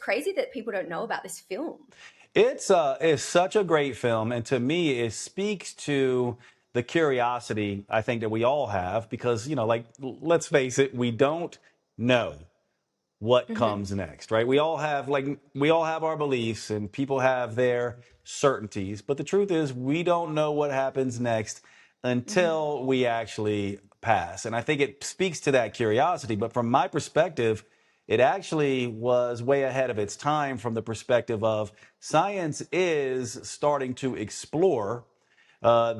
crazy that people don't know about this film. It's such a great film, and to me, it speaks to the curiosity I think that we all have because like let's face it, we don't know what Hmm. comes next, right? We all have our beliefs, and people have their certainties, but the truth is, we don't know what happens next Hmm. until we actually pass. And I think it speaks to that curiosity. But from my perspective, it actually was way ahead of its time from the perspective of science is starting to explore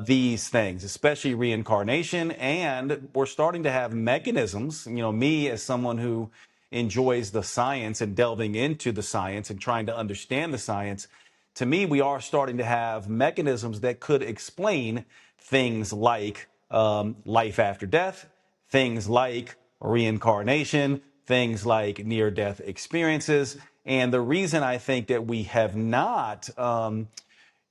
these things, especially reincarnation. And we're starting to have mechanisms. Me as someone who enjoys the science and delving into the science and trying to understand the science, to me, we are starting to have mechanisms that could explain things like life after death, things like reincarnation, things like near death experiences. And the reason I think that we have not,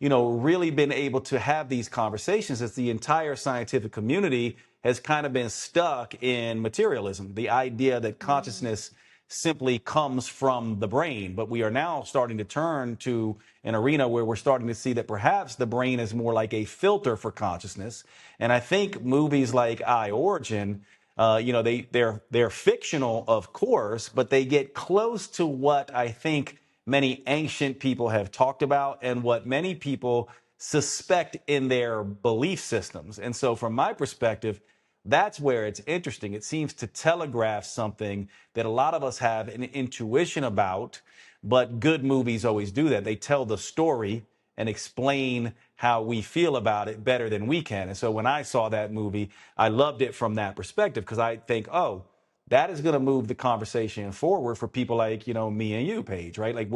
really been able to have these conversations is the entire scientific community has kind of been stuck in materialism, the idea that consciousness simply comes from the brain. But we are now starting to turn to an arena where we're starting to see that perhaps the brain is more like a filter for consciousness. And I think movies like I Origin, they're fictional, of course, but they get close to what I think many ancient people have talked about and what many people suspect in their belief systems. And so, from my perspective, that's where it's interesting. It seems to telegraph something that a lot of us have an intuition about, but good movies always do that. They tell the story and explain how we feel about it better than we can. And so when I saw that movie, I loved it from that perspective because I think, oh, that is going to move the conversation forward for people like, me and you, Paige, right? Like,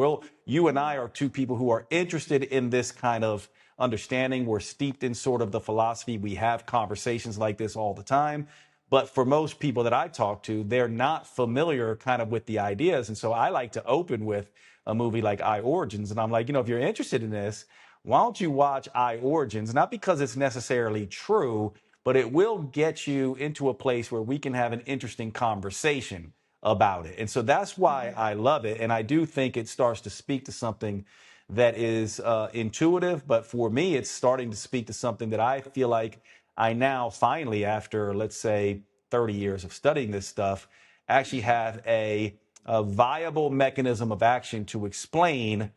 you and I are two people who are interested in this kind of understanding. We're steeped in sort of the philosophy. We have conversations like this all the time. But for most people that I talk to, they're not familiar kind of with the ideas. And so I like to open with a movie like I Origins. And I'm like, if you're interested in this, why don't you watch I Origins? Not because it's necessarily true, but it will get you into a place where we can have an interesting conversation about it. And so that's why I love it. And I do think it starts to speak to something that is intuitive. But for me, it's starting to speak to something that I feel like I now finally, after, let's say, 30 years of studying this stuff, actually have a viable mechanism of action to explain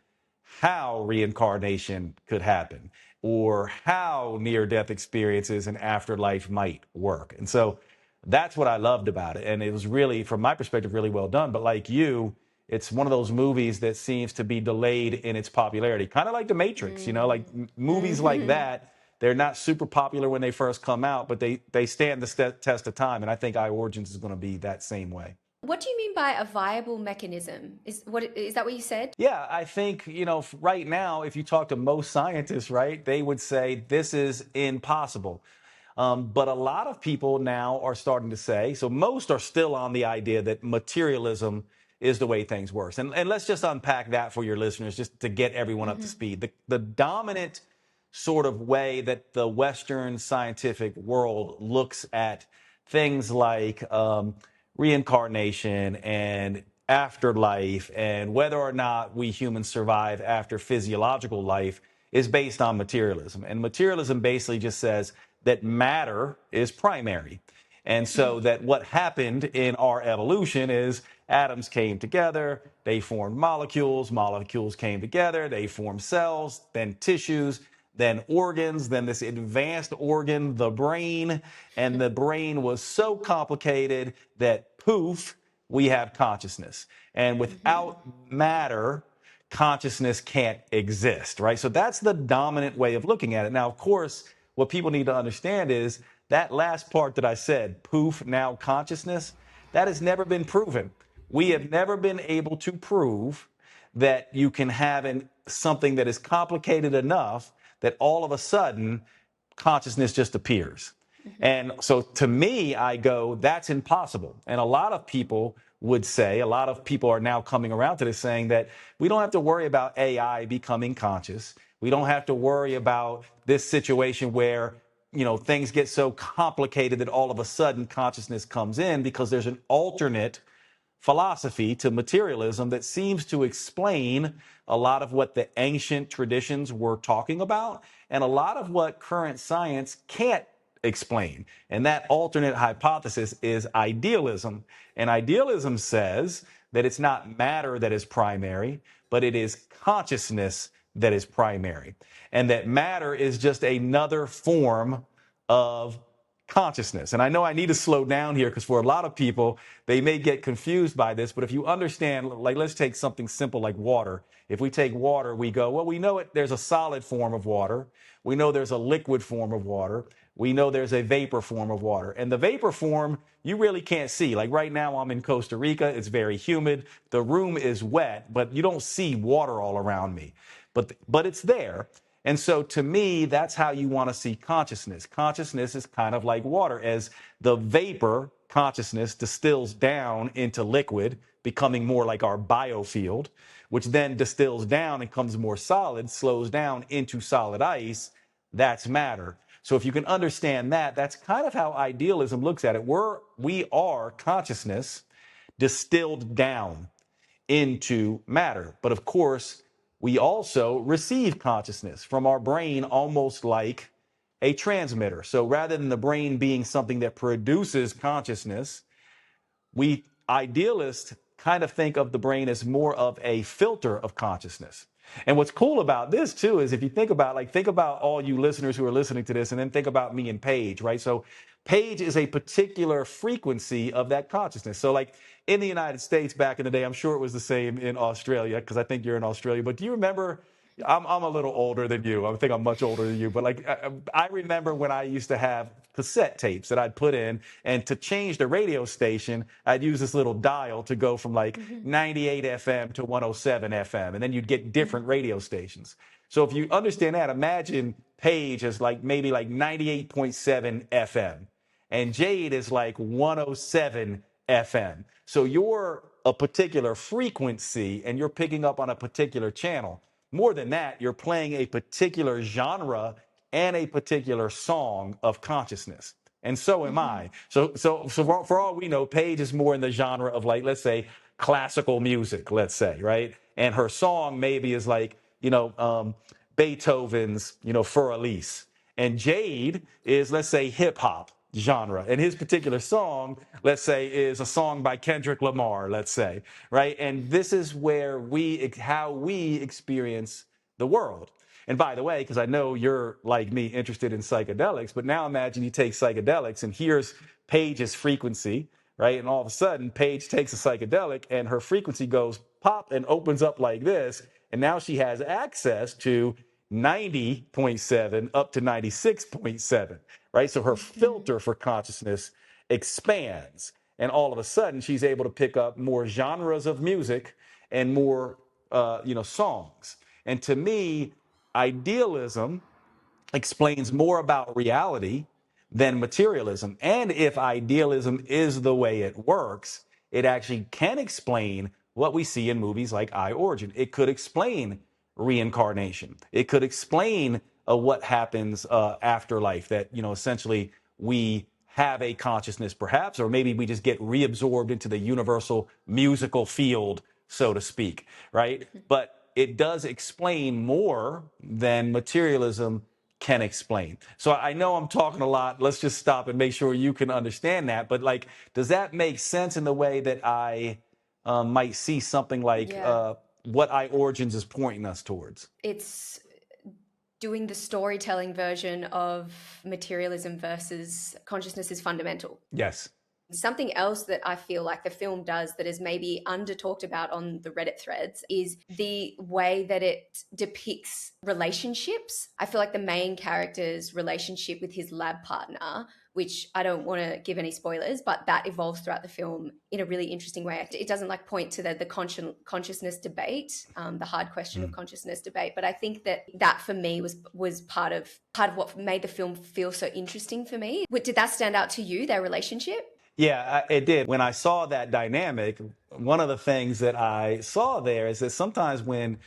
how reincarnation could happen or how near death experiences and afterlife might work. And so that's what I loved about it. And it was really, from my perspective, really well done. But like you, it's one of those movies that seems to be delayed in its popularity, kind of like The Matrix, like movies like Hmm. that. They're not super popular when they first come out, but they stand the test of time. And I think I Origins is going to be that same way. What do you mean by a viable mechanism? Is that what you said? Yeah, I think, right now, if you talk to most scientists, right, they would say this is impossible. But a lot of people now are starting to say, so most are still on the idea that materialism is the way things work. And let's just unpack that for your listeners, just to get everyone up to Hmm. speed. The dominant sort of way that the Western scientific world looks at things like reincarnation and afterlife and whether or not we humans survive after physiological life is based on materialism. And materialism basically just says that matter is primary. And so that what happened in our evolution is atoms came together, they formed molecules, molecules came together, they formed cells, then tissues, then organs, then this advanced organ, the brain. And the brain was so complicated that poof, we have consciousness. And without matter, consciousness can't exist, right? So that's the dominant way of looking at it. Now, of course, what people need to understand is that last part that I said, poof, now consciousness, that has never been proven. We have never been able to prove that you can have something that is complicated enough that all of a sudden consciousness just appears. And so to me, I go, that's impossible. And a lot of people would say, a lot of people are now coming around to this saying that we don't have to worry about AI becoming conscious. We don't have to worry about this situation where, things get so complicated that all of a sudden consciousness comes in because there's an alternate philosophy to materialism that seems to explain a lot of what the ancient traditions were talking about and a lot of what current science can't explain. And that alternate hypothesis is idealism. And idealism says that it's not matter that is primary, but it is consciousness that is primary. And that matter is just another form of consciousness. And I know I need to slow down here because for a lot of people, they may get confused by this. But if you understand, like, let's take something simple like water. If we take water, we go, well, we know there's a solid form of water. We know there's a liquid form of water. We know there's a vapor form of water. And the vapor form, you really can't see. Like right now, I'm in Costa Rica. It's very humid. The room is wet, but you don't see water all around me. But it's there. And so to me, that's how you want to see consciousness. Consciousness is kind of like water. As the vapor consciousness distills down into liquid, becoming more like our biofield, which then distills down and becomes more solid, slows down into solid ice, that's matter. So if you can understand that, that's kind of how idealism looks at it. We are consciousness distilled down into matter. But of course, we also receive consciousness from our brain almost like a transmitter. So rather than the brain being something that produces consciousness, we idealists kind of think of the brain as more of a filter of consciousness. And what's cool about this too is if you think about all you listeners who are listening to this and then think about me and Paige, right? So Paige is a particular frequency of that consciousness. So like in the United States back in the day, I'm sure it was the same in Australia because I think you're in Australia, but do you remember I'm a little older than you. I think I'm much older than you. But like, I remember when I used to have cassette tapes that I'd put in, and to change the radio station, I'd use this little dial to go from like 98 FM to 107 FM. And then you'd get different radio stations. So if you understand that, imagine Paige is like maybe like 98.7 FM. And Jade is like 107 FM. So you're a particular frequency and you're picking up on a particular channel. More than that, you're playing a particular genre and a particular song of consciousness. And so am I. So for all we know, Paige is more in the genre of like, let's say, classical music, let's say, right? And her song maybe is like, Beethoven's, Für Elise. And Jade is, let's say, hip hop genre. And his particular song, let's say, is a song by Kendrick Lamar, let's say, right? And this is where how we experience the world. And by the way, because I know you're like me interested in psychedelics, but now imagine you take psychedelics and here's Paige's frequency, right? And all of a sudden, Paige takes a psychedelic and her frequency goes pop and opens up like this. And now she has access to 90.7 up to 96.7, right? So her filter for consciousness expands. And all of a sudden, she's able to pick up more genres of music and more, songs. And to me, idealism explains more about reality than materialism. And if idealism is the way it works, it actually can explain what we see in movies like I, Origin. It could explain reincarnation. It could explain what happens after life, that, essentially we have a consciousness perhaps, or maybe we just get reabsorbed into the universal musical field, so to speak, right? But it does explain more than materialism can explain. So I know I'm talking a lot. Let's just stop and make sure you can understand that. But like, does that make sense in the way that I might see something like what I Origins is pointing us towards? It's doing the storytelling version of materialism versus consciousness is fundamental. Yes. Something else that I feel like the film does that is maybe under talked about on the Reddit threads is the way that it depicts relationships. I feel like the main character's relationship with his lab partner, which I don't want to give any spoilers, but that evolves throughout the film in a really interesting way. It doesn't like point to the consciousness debate, the hard question of consciousness debate. But I think that for me was part of what made the film feel so interesting for me. Did that stand out to you, their relationship? Yeah, it did. When I saw that dynamic, one of the things that I saw there is that sometimes when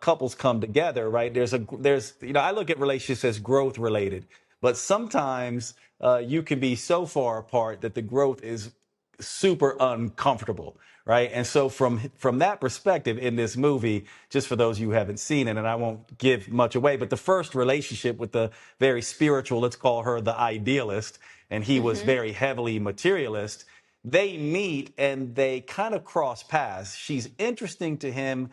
couples come together, right, there's I look at relationships as growth related, but sometimes you can be so far apart that the growth is super uncomfortable, right? And so from that perspective in this movie, just for those of you who haven't seen it, and I won't give much away, but the first relationship with the very spiritual, let's call her the idealist, and he was Mm-hmm. very heavily materialist. They meet and they kind of cross paths. She's interesting to him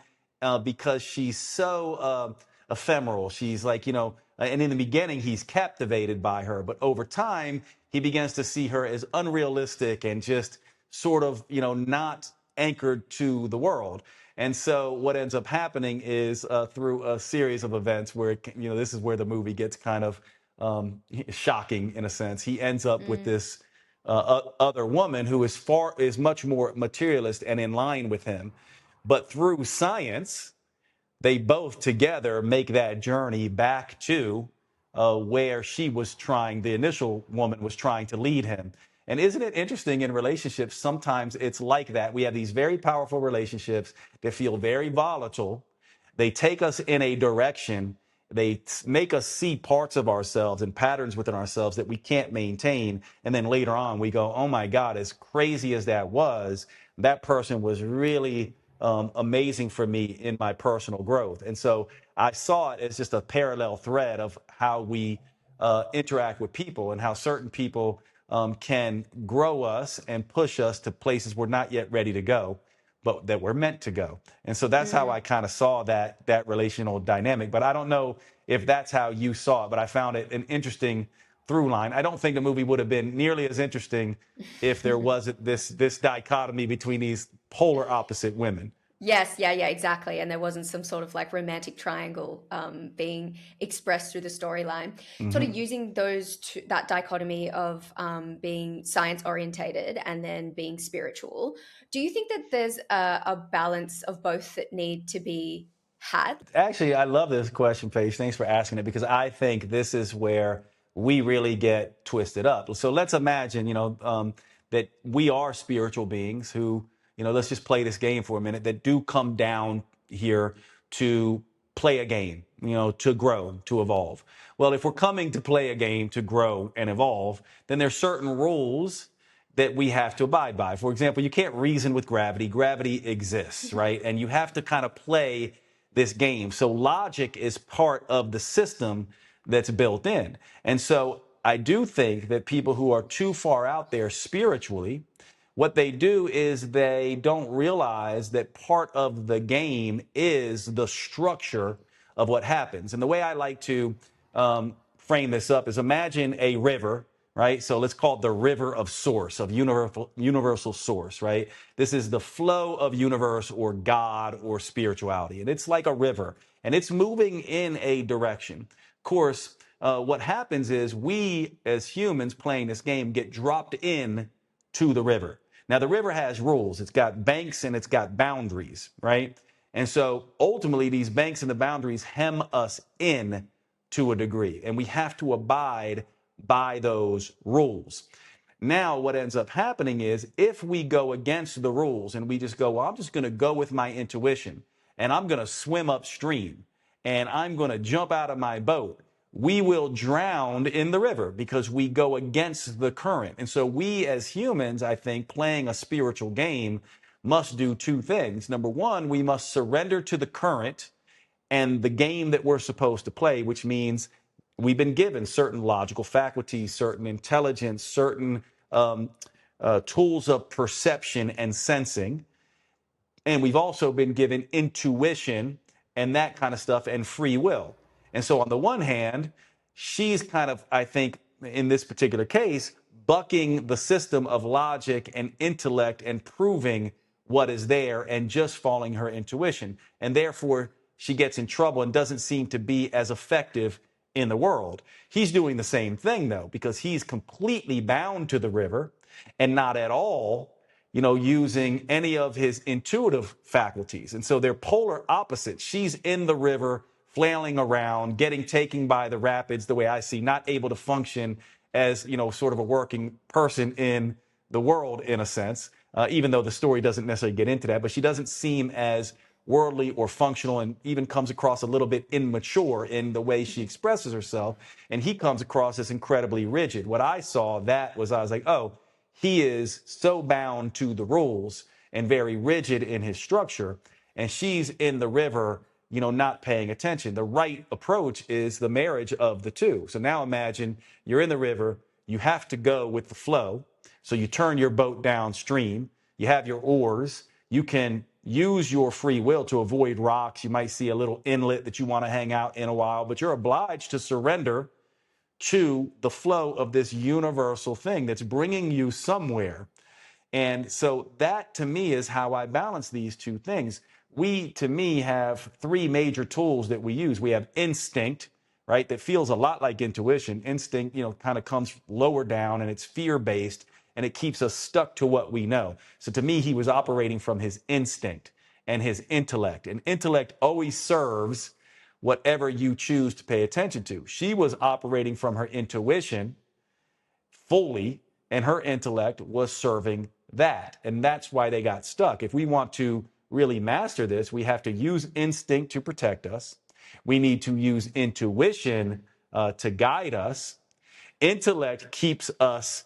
because she's so ephemeral. She's like, and in the beginning, he's captivated by her. But over time, he begins to see her as unrealistic and just sort of, not anchored to the world. And so what ends up happening is through a series of events where, this is where the movie gets kind of shocking in a sense. He ends up with this other woman who is much more materialist and in line with him. But through science, they both together make that journey back to where the initial woman was trying to lead him. And isn't it interesting in relationships, sometimes it's like that. We have these very powerful relationships that feel very volatile. They take us in a direction. They make us see parts of ourselves and patterns within ourselves that we can't maintain. And then later on, we go, oh my God, as crazy as that was, that person was really amazing for me in my personal growth. And so I saw it as just a parallel thread of how we interact with people and how certain people can grow us and push us to places we're not yet ready to go, but that we're meant to go. And so that's how I kind of saw that relational dynamic. But I don't know if that's how you saw it, but I found it an interesting through line. I don't think the movie would have been nearly as interesting if there wasn't this dichotomy between these polar opposite women. Yes, yeah, yeah, exactly. And there wasn't some sort of like romantic triangle being expressed through the storyline. Sort of Hmm. using that dichotomy of being science orientated and then being spiritual. Do you think that there's a balance of both that need to be had? Actually, I love this question, Paige. Thanks for asking it because I think this is where we really get twisted up. So let's imagine, that we are spiritual beings who, let's just play this game for a minute, that do come down here to play a game, to grow, to evolve. Well, if we're coming to play a game to grow and evolve, then there's certain rules that we have to abide by. For example, you can't reason with gravity. Gravity exists, right? And you have to kind of play this game. So logic is part of the system that's built in. And so I do think that people who are too far out there spiritually, what they do is they don't realize that part of the game is the structure of what happens. And the way I like to frame this up is imagine a river, right? So let's call it the river of source, of universal source, right? This is the flow of universe or God or spirituality. And it's like a river and it's moving in a direction. Of course, what happens is we as humans playing this game get dropped in to the river. Now, the river has rules. It's got banks and it's got boundaries, right? And so ultimately, these banks and the boundaries hem us in to a degree, and we have to abide by those rules. Now, what ends up happening is if we go against the rules and we just go, well, I'm just going to go with my intuition and I'm going to swim upstream and I'm going to jump out of my boat, we will drown in the river because we go against the current. And so we as humans, I think, playing a spiritual game must do two things. Number one, we must surrender to the current and the game that we're supposed to play, which means we've been given certain logical faculties, certain intelligence, certain tools of perception and sensing. And we've also been given intuition and that kind of stuff and free will. And so on the one hand, she's kind of, I think, in this particular case, bucking the system of logic and intellect and proving what is there and just following her intuition. And therefore, she gets in trouble and doesn't seem to be as effective in the world. He's doing the same thing, though, because he's completely bound to the river and not at all, using any of his intuitive faculties. And so they're polar opposites. She's in the river, flailing around, getting taken by the rapids, the way I see, not able to function as, sort of a working person in the world, in a sense, even though the story doesn't necessarily get into that. But she doesn't seem as worldly or functional and even comes across a little bit immature in the way she expresses herself. And he comes across as incredibly rigid. What I saw that was I was like, oh, he is so bound to the rules and very rigid in his structure. And she's in the river, not paying attention. The right approach is the marriage of the two. So now imagine you're in the river, you have to go with the flow. So you turn your boat downstream, you have your oars, you can use your free will to avoid rocks. You might see a little inlet that you want to hang out in a while, but you're obliged to surrender to the flow of this universal thing that's bringing you somewhere. And so that to me is how I balance these two things. We, to me, have three major tools that we use. We have instinct, right? That feels a lot like intuition. Instinct, kind of comes lower down and it's fear-based and it keeps us stuck to what we know. So to me, he was operating from his instinct and his intellect. And intellect always serves whatever you choose to pay attention to. She was operating from her intuition fully, and her intellect was serving that. And that's why they got stuck. If we want to really master this, we have to use instinct to protect us. We need to use intuition to guide us. Intellect keeps us,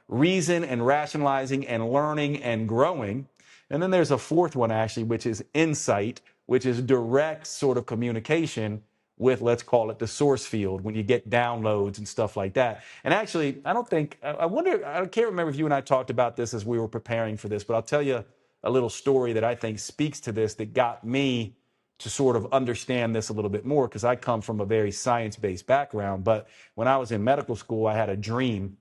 reason and rationalizing and learning and growing. And then there's a fourth one, actually, which is insight, which is direct sort of communication with, let's call it the source field, when you get downloads and stuff like that. And actually, I wonder, I can't remember if you and I talked about this as we were preparing for this, but I'll tell you a little story that I think speaks to this that got me to sort of understand this a little bit more, because I come from a very science-based background. But when I was in medical school, I had a dream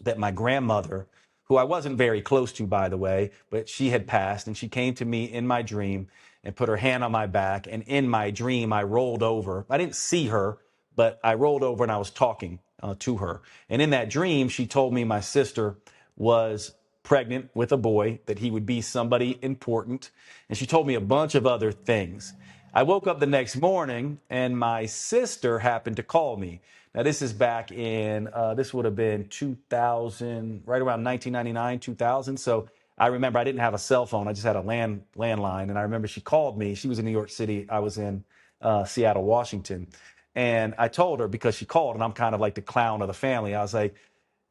that my grandmother, who I wasn't very close to, by the way, but she had passed, and she came to me in my dream and put her hand on my back. And in my dream, I rolled over. I didn't see her, but I rolled over and I was talking to her. And in that dream, she told me my sister was pregnant with a boy, that he would be somebody important. And she told me a bunch of other things. I woke up the next morning and my sister happened to call me. Now, this is back in, this would have been 2000, right around 1999, 2000. So I remember I didn't have a cell phone. I just had a landline. And I remember she called me. She was in New York City. I was in Seattle, Washington. And I told her, because she called, and I'm kind of like the clown of the family. I was like,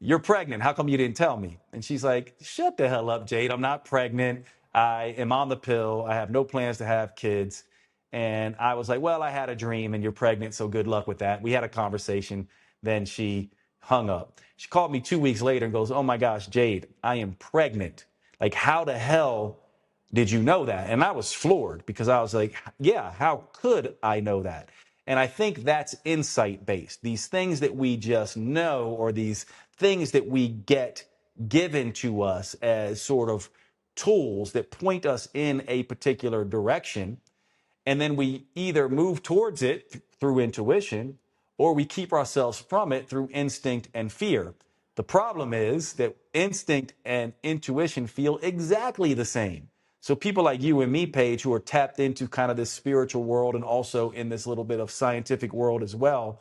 "You're pregnant. How come you didn't tell me?" And she's like, "Shut the hell up, Jade. I'm not pregnant. I am on the pill. I have no plans to have kids." And I was like, "Well, I had a dream and you're pregnant, so good luck with that." We had a conversation. Then she hung up. She called me 2 weeks later and goes, "Oh my gosh, Jade, I am pregnant. Like, how the hell did you know that?" And I was floored, because I was like, yeah, how could I know that? And I think that's insight based. These things that we just know, or these things that we get given to us as sort of tools that point us in a particular direction. And then we either move towards it through intuition, or we keep ourselves from it through instinct and fear. The problem is that instinct and intuition feel exactly the same. So people like you and me, Paige, who are tapped into kind of this spiritual world and also in this little bit of scientific world as well,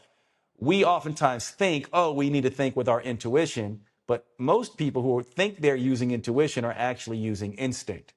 we oftentimes think, oh, we need to think with our intuition. But most people who think they're using intuition are actually using instinct.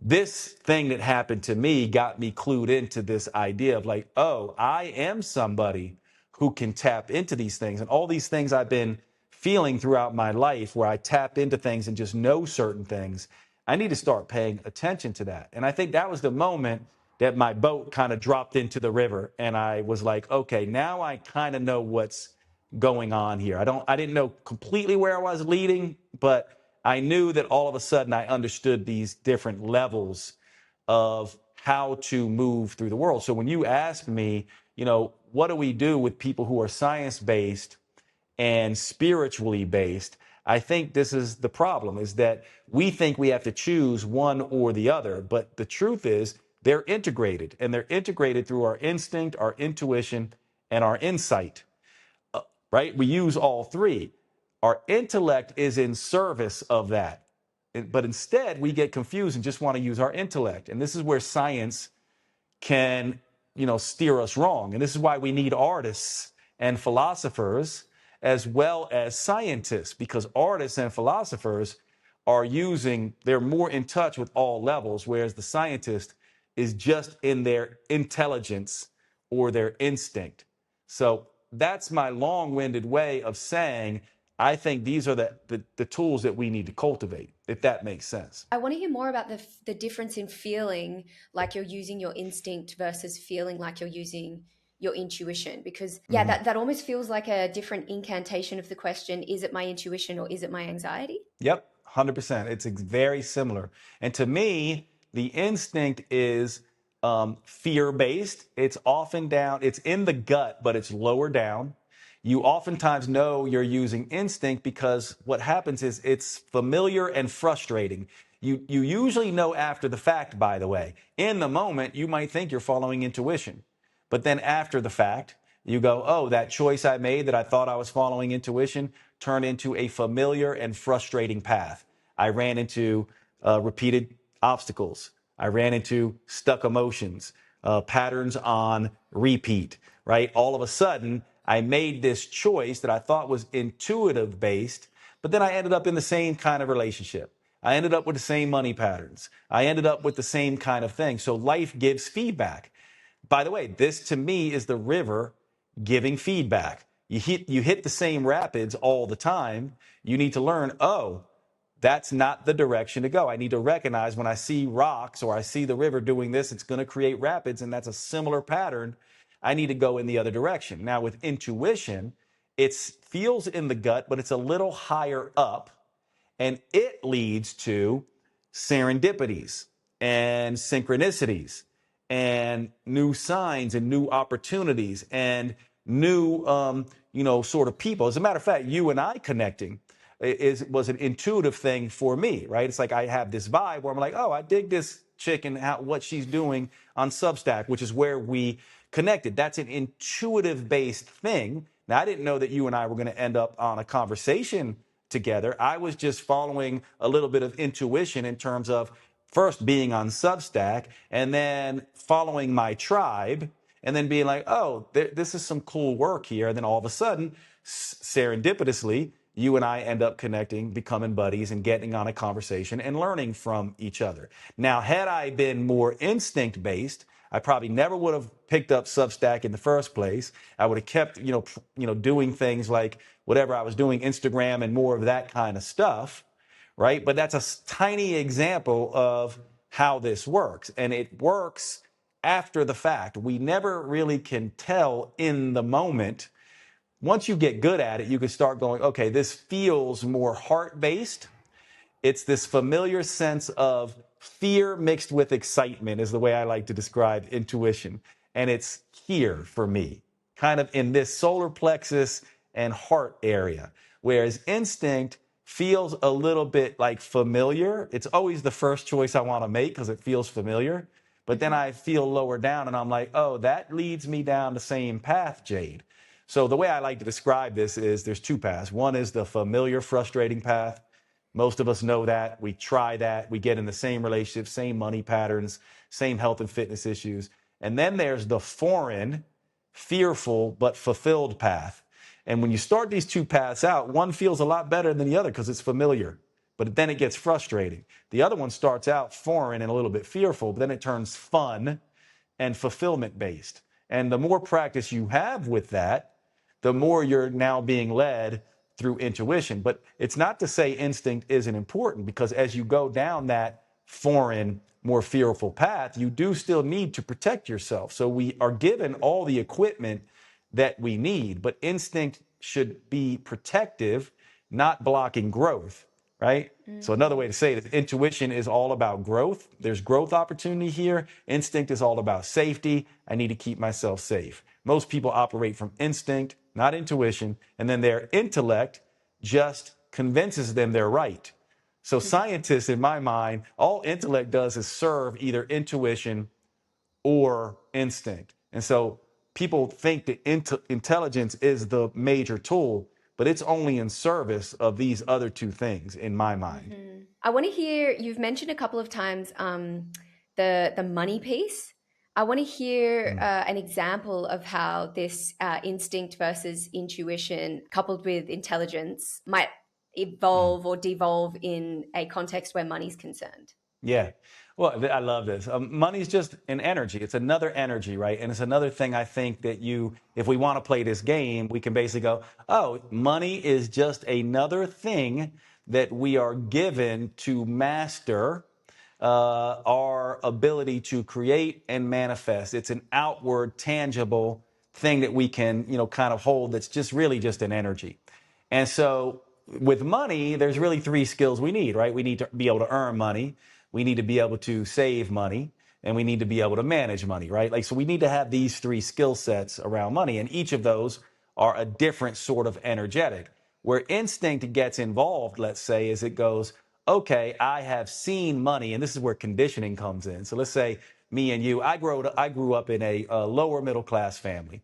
This thing that happened to me got me clued into this idea of like, oh, I am somebody who can tap into these things. And all these things I've been feeling throughout my life, where I tap into things and just know certain things, I need to start paying attention to that. And I think that was the moment that my boat kind of dropped into the river. And I was like, okay, now I kind of know what's going on here. I didn't know completely where I was leading, but I knew that all of a sudden I understood these different levels of how to move through the world. So when you ask me, what do we do with people who are science-based and spiritually based? I think this is the problem, is that we think we have to choose one or the other. But the truth is they're integrated, and they're integrated through our instinct, our intuition, and our insight, right? We use all three. Our intellect is in service of that. But instead, we get confused and just want to use our intellect. And this is where science can, steer us wrong. And this is why we need artists and philosophers as well as scientists, because artists and philosophers they're more in touch with all levels, whereas the scientist is just in their intelligence or their instinct. So that's my long-winded way of saying I think these are the tools that we need to cultivate, if that makes sense. I want to hear more about the difference in feeling like you're using your instinct versus feeling like you're using your intuition, because yeah, Mhm. that almost feels like a different incantation of the question, is it my intuition or is it my anxiety? Yep, 100%. It's very similar. And to me, the instinct is fear based. It's often down, it's in the gut, but it's lower down. You oftentimes know you're using instinct because what happens is it's familiar and frustrating. You usually know after the fact, by the way. In the moment, you might think you're following intuition. But then after the fact, you go, oh, that choice I made that I thought I was following intuition turned into a familiar and frustrating path. I ran into repeated obstacles. I ran into stuck emotions, patterns on repeat, right? All of a sudden, I made this choice that I thought was intuitive based, but then I ended up in the same kind of relationship. I ended up with the same money patterns. I ended up with the same kind of thing. So life gives feedback. By the way, this to me is the river giving feedback. You hit the same rapids all the time. You need to learn, oh, that's not the direction to go. I need to recognize when I see rocks or I see the river doing this, it's going to create rapids, and that's a similar pattern. I need to go in the other direction. Now, with intuition, it feels in the gut, but it's a little higher up, and it leads to serendipities and synchronicities and new signs and new opportunities and new, sort of people. As a matter of fact, you and I connecting was an intuitive thing for me, right? It's like I have this vibe where I'm like, oh, I dig this chick and what she's doing on Substack, which is where we connected. That's an intuitive based thing. Now, I didn't know that you and I were going to end up on a conversation together. I was just following a little bit of intuition in terms of first being on Substack and then following my tribe and then being like, oh, this is some cool work here. And then all of a sudden, serendipitously, you and I end up connecting, becoming buddies, and getting on a conversation and learning from each other. Now, had I been more instinct based, I probably never would have picked up Substack in the first place. I would have kept, doing things like whatever I was doing, Instagram and more of that kind of stuff, right? But that's a tiny example of how this works. And it works after the fact. We never really can tell in the moment. Once you get good at it, you can start going, okay, this feels more heart-based. It's this familiar sense of fear mixed with excitement is the way I like to describe intuition. And it's here for me, kind of in this solar plexus and heart area. Whereas instinct feels a little bit like familiar. It's always the first choice I want to make because it feels familiar. But then I feel lower down and I'm like, oh, that leads me down the same path, Jade. So the way I like to describe this is there's two paths. One is the familiar, frustrating path. Most of us know that. We try that. We get in the same relationships, same money patterns, same health and fitness issues. And then there's the foreign, fearful, but fulfilled path. And when you start these two paths out, one feels a lot better than the other because it's familiar, but then it gets frustrating. The other one starts out foreign and a little bit fearful, but then it turns fun and fulfillment based. And the more practice you have with that, the more you're now being led through intuition. But it's not to say instinct isn't important, because as you go down that foreign, more fearful path, you do still need to protect yourself. So we are given all the equipment that we need, but instinct should be protective, not blocking growth, right? So another way to say it is intuition is all about growth. There's growth opportunity here. Instinct is all about safety. I need to keep myself safe. Most people operate from instinct, not intuition, and then their intellect just convinces them they're right. So scientists, in my mind, all intellect does is serve either intuition or instinct. And so people think that intelligence is the major tool, but it's only in service of these other two things in my mind. I want to hear, you've mentioned a couple of times the money piece. I want to hear Mm. an example of how this instinct versus intuition coupled with intelligence might Mm. evolve or devolve in a context where money's concerned. Yeah. Well, I love this. Money's just an energy. It's another energy, right? And it's another thing I think that if we want to play this game, we can basically go, oh, money is just another thing that we are given to master our ability to create and manifest. It's an outward, tangible thing that we can, kind of hold that's just really just an energy. And so with money, there's really three skills we need, right? We need to be able to earn money. We need to be able to save money, and we need to be able to manage money, right? Like, so we need to have these three skill sets around money, and each of those are a different sort of energetic. Where instinct gets involved, let's say, is it goes, okay, I have seen money, and this is where conditioning comes in. So let's say me and you, I grew up in a lower middle class family.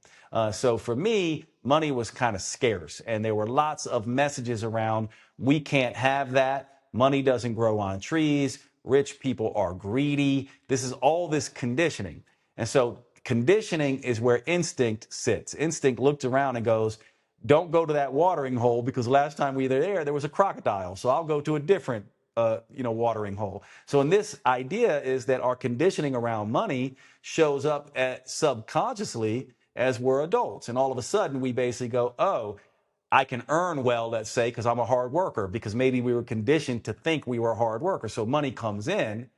So for me, money was kind of scarce, and there were lots of messages around, we can't have that. Money doesn't grow on trees. Rich people are greedy. This is all this conditioning. And so conditioning is where instinct sits. Instinct looked around and goes, don't go to that watering hole because last time we were there was a crocodile. So I'll go to a different, watering hole. So in this idea is that our conditioning around money shows up subconsciously as we're adults. And all of a sudden we basically go, oh, I can earn well, let's say, because I'm a hard worker, because maybe we were conditioned to think we were a hard worker. So money comes in.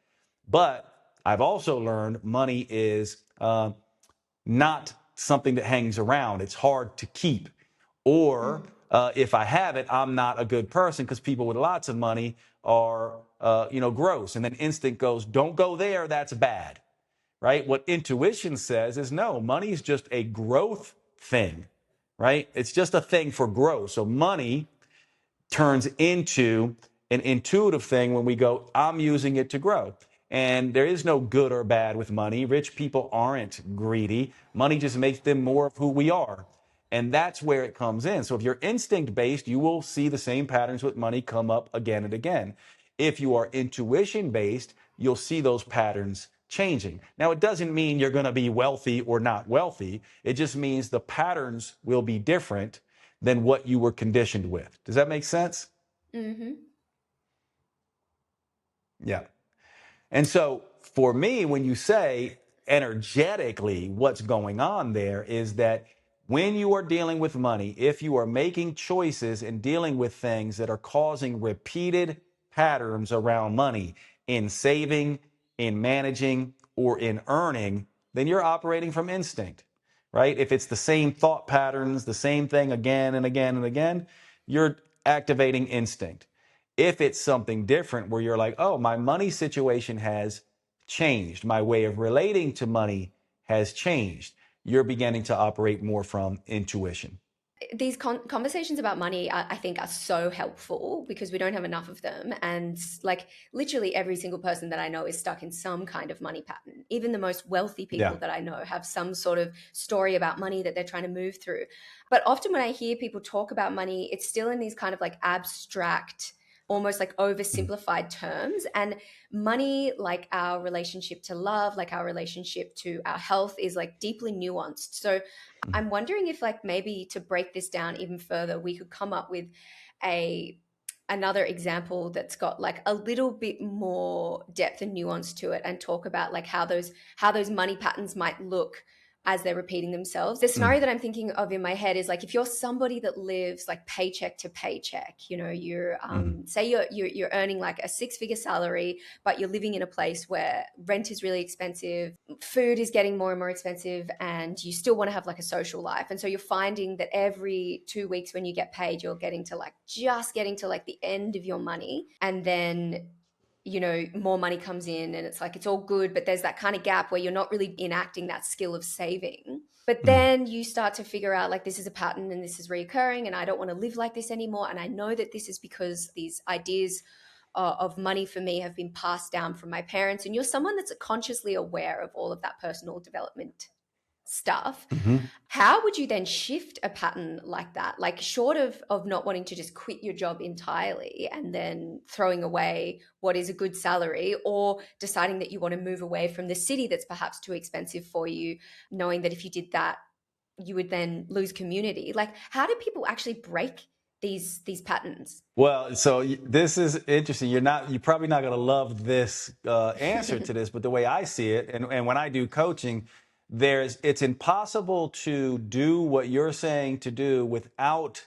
But I've also learned money is not something that hangs around. It's hard to keep. Or if I have it, I'm not a good person because people with lots of money are, gross. And then instinct goes, don't go there. That's bad. Right? What intuition says is no, money is just a growth thing. Right? It's just a thing for growth. So money turns into an intuitive thing when we go, I'm using it to grow. And there is no good or bad with money. Rich people aren't greedy. Money just makes them more of who we are. And that's where it comes in. So if you're instinct based, you will see the same patterns with money come up again and again. If you are intuition based, you'll see those patterns changing. Now, it doesn't mean you're going to be wealthy or not wealthy. It just means the patterns will be different than what you were conditioned with. Does that make sense? Mm-hmm. Yeah. And so for me, when you say energetically, what's going on there is that when you are dealing with money, if you are making choices and dealing with things that are causing repeated patterns around money in saving, in managing, or in earning, then you're operating from instinct, right? If it's the same thought patterns, the same thing again and again and again, you're activating instinct. If it's something different where you're like, oh, my money situation has changed, my way of relating to money has changed, you're beginning to operate more from intuition. These conversations about money, I think, are so helpful because we don't have enough of them. And like literally every single person that I know is stuck in some kind of money pattern. Even the most wealthy people Yeah. that I know have some sort of story about money that they're trying to move through. But often when I hear people talk about money, it's still in these kind of like abstract, almost like Mm. oversimplified terms. And money, like our relationship to love, like our relationship to our health, is like deeply nuanced. So Mm. I'm wondering if like maybe to break this down even further, we could come up with a another example that's got like a little bit more depth and nuance to it and talk about like how those money patterns might look as they're repeating themselves. The scenario Mm. that I'm thinking of in my head is like if you're somebody that lives like paycheck to paycheck, you're Mm. say you're earning like a six-figure salary, but you're living in a place where rent is really expensive, food is getting more and more expensive, and you still want to have like a social life. And so you're finding that every 2 weeks when you get paid, you're getting to like the end of your money. And then more money comes in and it's like it's all good, but there's that kind of gap where you're not really enacting that skill of saving. But Mm. then you start to figure out like this is a pattern and this is reoccurring and I don't want to live like this anymore. And I know that this is because these ideas of money for me have been passed down from my parents. And you're someone that's consciously aware of all of that personal development stuff. Mhm. How would you then shift a pattern like that? Like short of not wanting to just quit your job entirely and then throwing away what is a good salary, or deciding that you want to move away from the city that's perhaps too expensive for you, knowing that if you did that, you would then lose community. Like how do people actually break these patterns? Well, so this is interesting. You're probably not going to love this answer to this, but the way I see it, and when I do coaching, it's impossible to do what you're saying to do without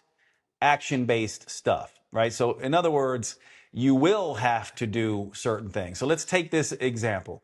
action-based stuff, right? So in other words, you will have to do certain things. So let's take this example.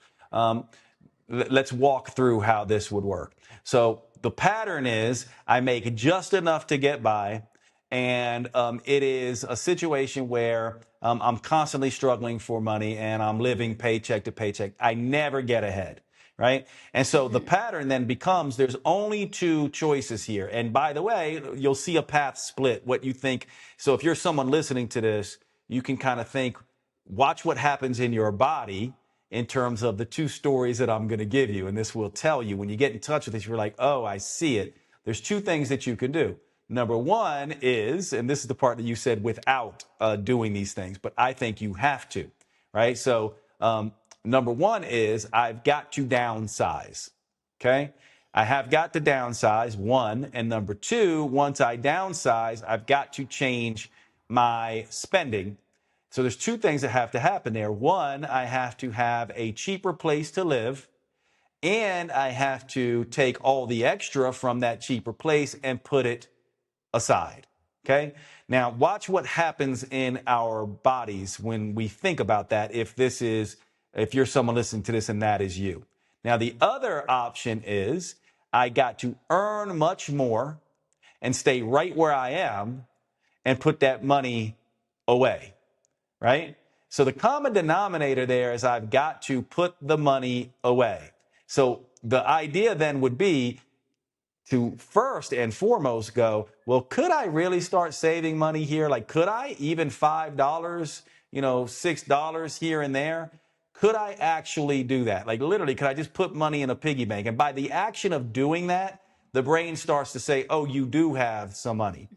Let's walk through how this would work. So the pattern is I make just enough to get by, and it is a situation where I'm constantly struggling for money and I'm living paycheck to paycheck. I never get ahead, right? And so the pattern then becomes there's only two choices here. And by the way, you'll see a path split, what you think. So if you're someone listening to this, you can kind of think, watch what happens in your body in terms of the two stories that I'm going to give you. And this will tell you when you get in touch with this, you're like, oh, I see it. There's two things that you can do. Number one is, and this is the part that you said without doing these things, but I think you have to, right? So number one is I've got to downsize, okay? I have got to downsize, one. And number two, once I downsize, I've got to change my spending. So there's two things that have to happen there. One, I have to have a cheaper place to live, and I have to take all the extra from that cheaper place and put it aside. Okay? Now, watch what happens in our bodies when we think about that, if you're someone listening to this and that is you. Now, the other option is I got to earn much more and stay right where I am and put that money away. Right? So the common denominator there is I've got to put the money away. So the idea then would be to first and foremost go, well, could I really start saving money here? Like, could I even $5, $6 here and there? Could I actually do that? Like, literally, could I just put money in a piggy bank? And by the action of doing that, the brain starts to say, oh, you do have some money.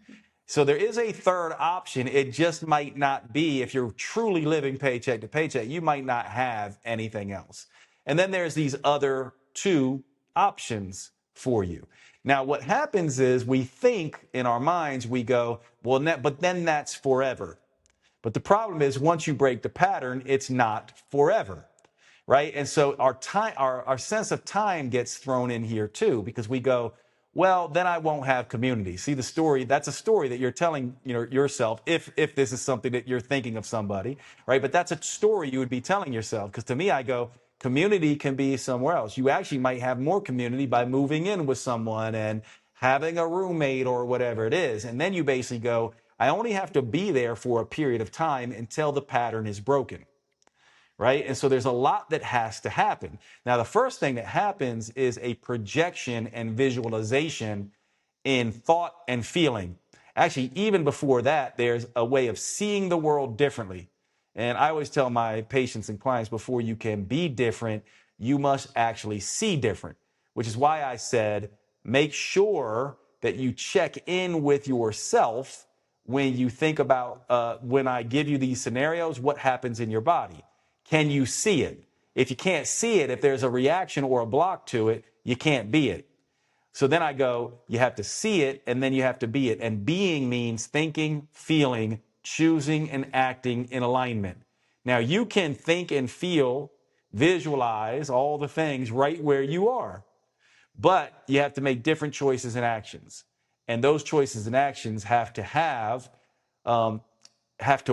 So there is a third option. It just might not be, if you're truly living paycheck to paycheck, you might not have anything else. And then there's these other two options for you. Now, what happens is we think in our minds, we go, well, but then that's forever. But the problem is once you break the pattern, it's not forever, right? And so our sense of time gets thrown in here too, because we go, well, then I won't have community. See the story, that's a story that you're telling yourself if this is something that you're thinking of somebody, right? But that's a story you would be telling yourself. Because to me, I go, community can be somewhere else. You actually might have more community by moving in with someone and having a roommate or whatever it is. And then you basically go, I only have to be there for a period of time until the pattern is broken. Right? And so there's a lot that has to happen. Now, the first thing that happens is a projection and visualization in thought and feeling. Actually, even before that, there's a way of seeing the world differently. And I always tell my patients and clients, before you can be different, you must actually see different, which is why I said, make sure that you check in with yourself when you think about, when I give you these scenarios, what happens in your body. Can you see it? If you can't see it, if there's a reaction or a block to it, you can't be it. So then I go, you have to see it, and then you have to be it. And being means thinking, feeling, choosing, and acting in alignment. Now, you can think and feel, visualize all the things right where you are, but you have to make different choices and actions. And those choices and actions have to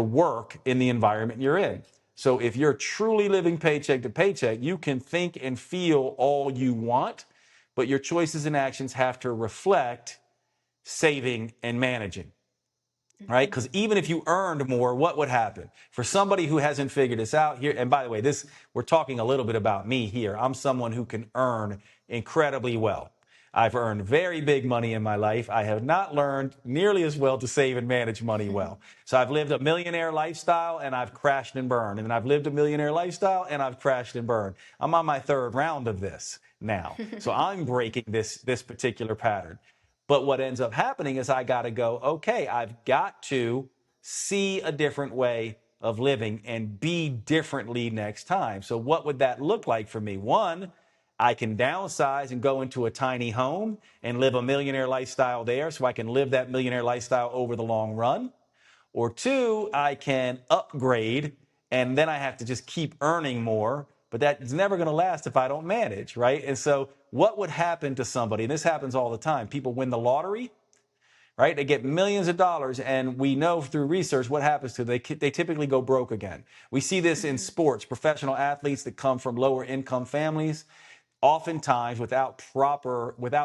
work in the environment you're in. So if you're truly living paycheck to paycheck, you can think and feel all you want, but your choices and actions have to reflect saving and managing, right? Because even if you earned more, what would happen? For somebody who hasn't figured this out here, and by the way, we're talking a little bit about me here. I'm someone who can earn incredibly well. I've earned very big money in my life. I have not learned nearly as well to save and manage money well. So I've lived a millionaire lifestyle and I've crashed and burned. And then I've lived a millionaire lifestyle and I've crashed and burned. I'm on my third round of this now. So I'm breaking this particular pattern. But what ends up happening is I got to go, okay, I've got to see a different way of living and be differently next time. So what would that look like for me? One, I can downsize and go into a tiny home and live a millionaire lifestyle there so I can live that millionaire lifestyle over the long run. Or two, I can upgrade and then I have to just keep earning more, but that's never going to last if I don't manage, right? And so what would happen to somebody, and this happens all the time, people win the lottery, right? They get millions of dollars, and we know through research what happens to them. They typically go broke again. We see this in sports, professional athletes that come from lower income families, oftentimes without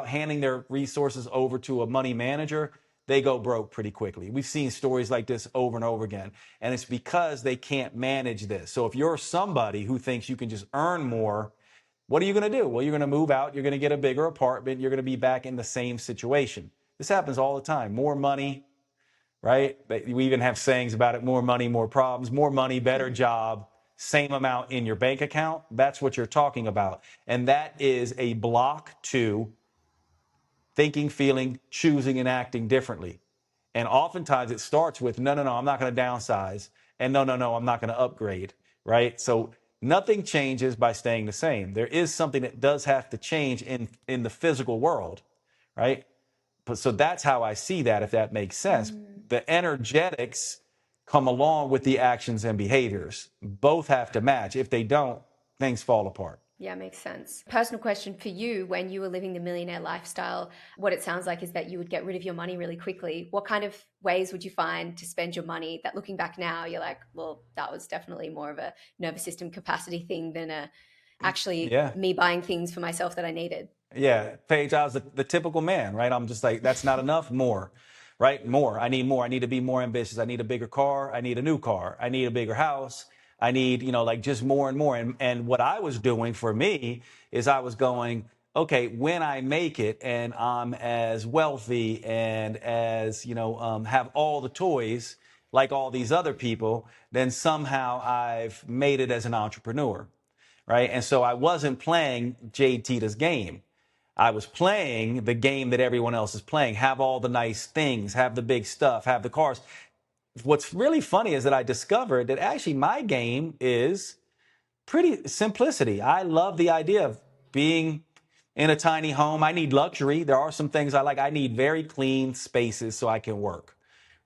handing their resources over to a money manager, they go broke pretty quickly. We've seen stories like this over and over again, and it's because they can't manage this. So if you're somebody who thinks you can just earn more, what are you going to do? Well, you're going to move out, you're going to get a bigger apartment, you're going to be back in the same situation. This happens all the time. More money, right? We even have sayings about it: more money, more problems, more money, better job, same amount in your bank account. That's what you're talking about. And that is a block to thinking, feeling, choosing, and acting differently. And oftentimes it starts with, no, I'm not going to downsize. And no, I'm not going to upgrade, right? So nothing changes by staying the same. There is something that does have to change in the physical world, right? So that's how I see that, if that makes sense. The energetics come along with the actions and behaviors. Both have to match. If they don't, things fall apart. Yeah, makes sense. Personal question for you: when you were living the millionaire lifestyle, what it sounds like is that you would get rid of your money really quickly. What kind of ways would you find to spend your money that, looking back now, you're like, well, that was definitely more of a nervous system capacity thing than actually me buying things for myself that I needed? Yeah, Paige, I was the typical man, right? I'm just like, that's not enough, more, right? More. I need more. I need to be more ambitious. I need a bigger car. I need a new car. I need a bigger house. I need, like just more and more. And what I was doing for me is I was going, okay, when I make it and I'm as wealthy and as, have all the toys like all these other people, then somehow I've made it as an entrepreneur, right? And so I wasn't playing Jade Tita's game. I was playing the game that everyone else is playing. Have all the nice things, have the big stuff, have the cars. What's really funny is that I discovered that actually my game is pretty simplicity. I love the idea of being in a tiny home. I need luxury. There are some things I like. I need very clean spaces so I can work,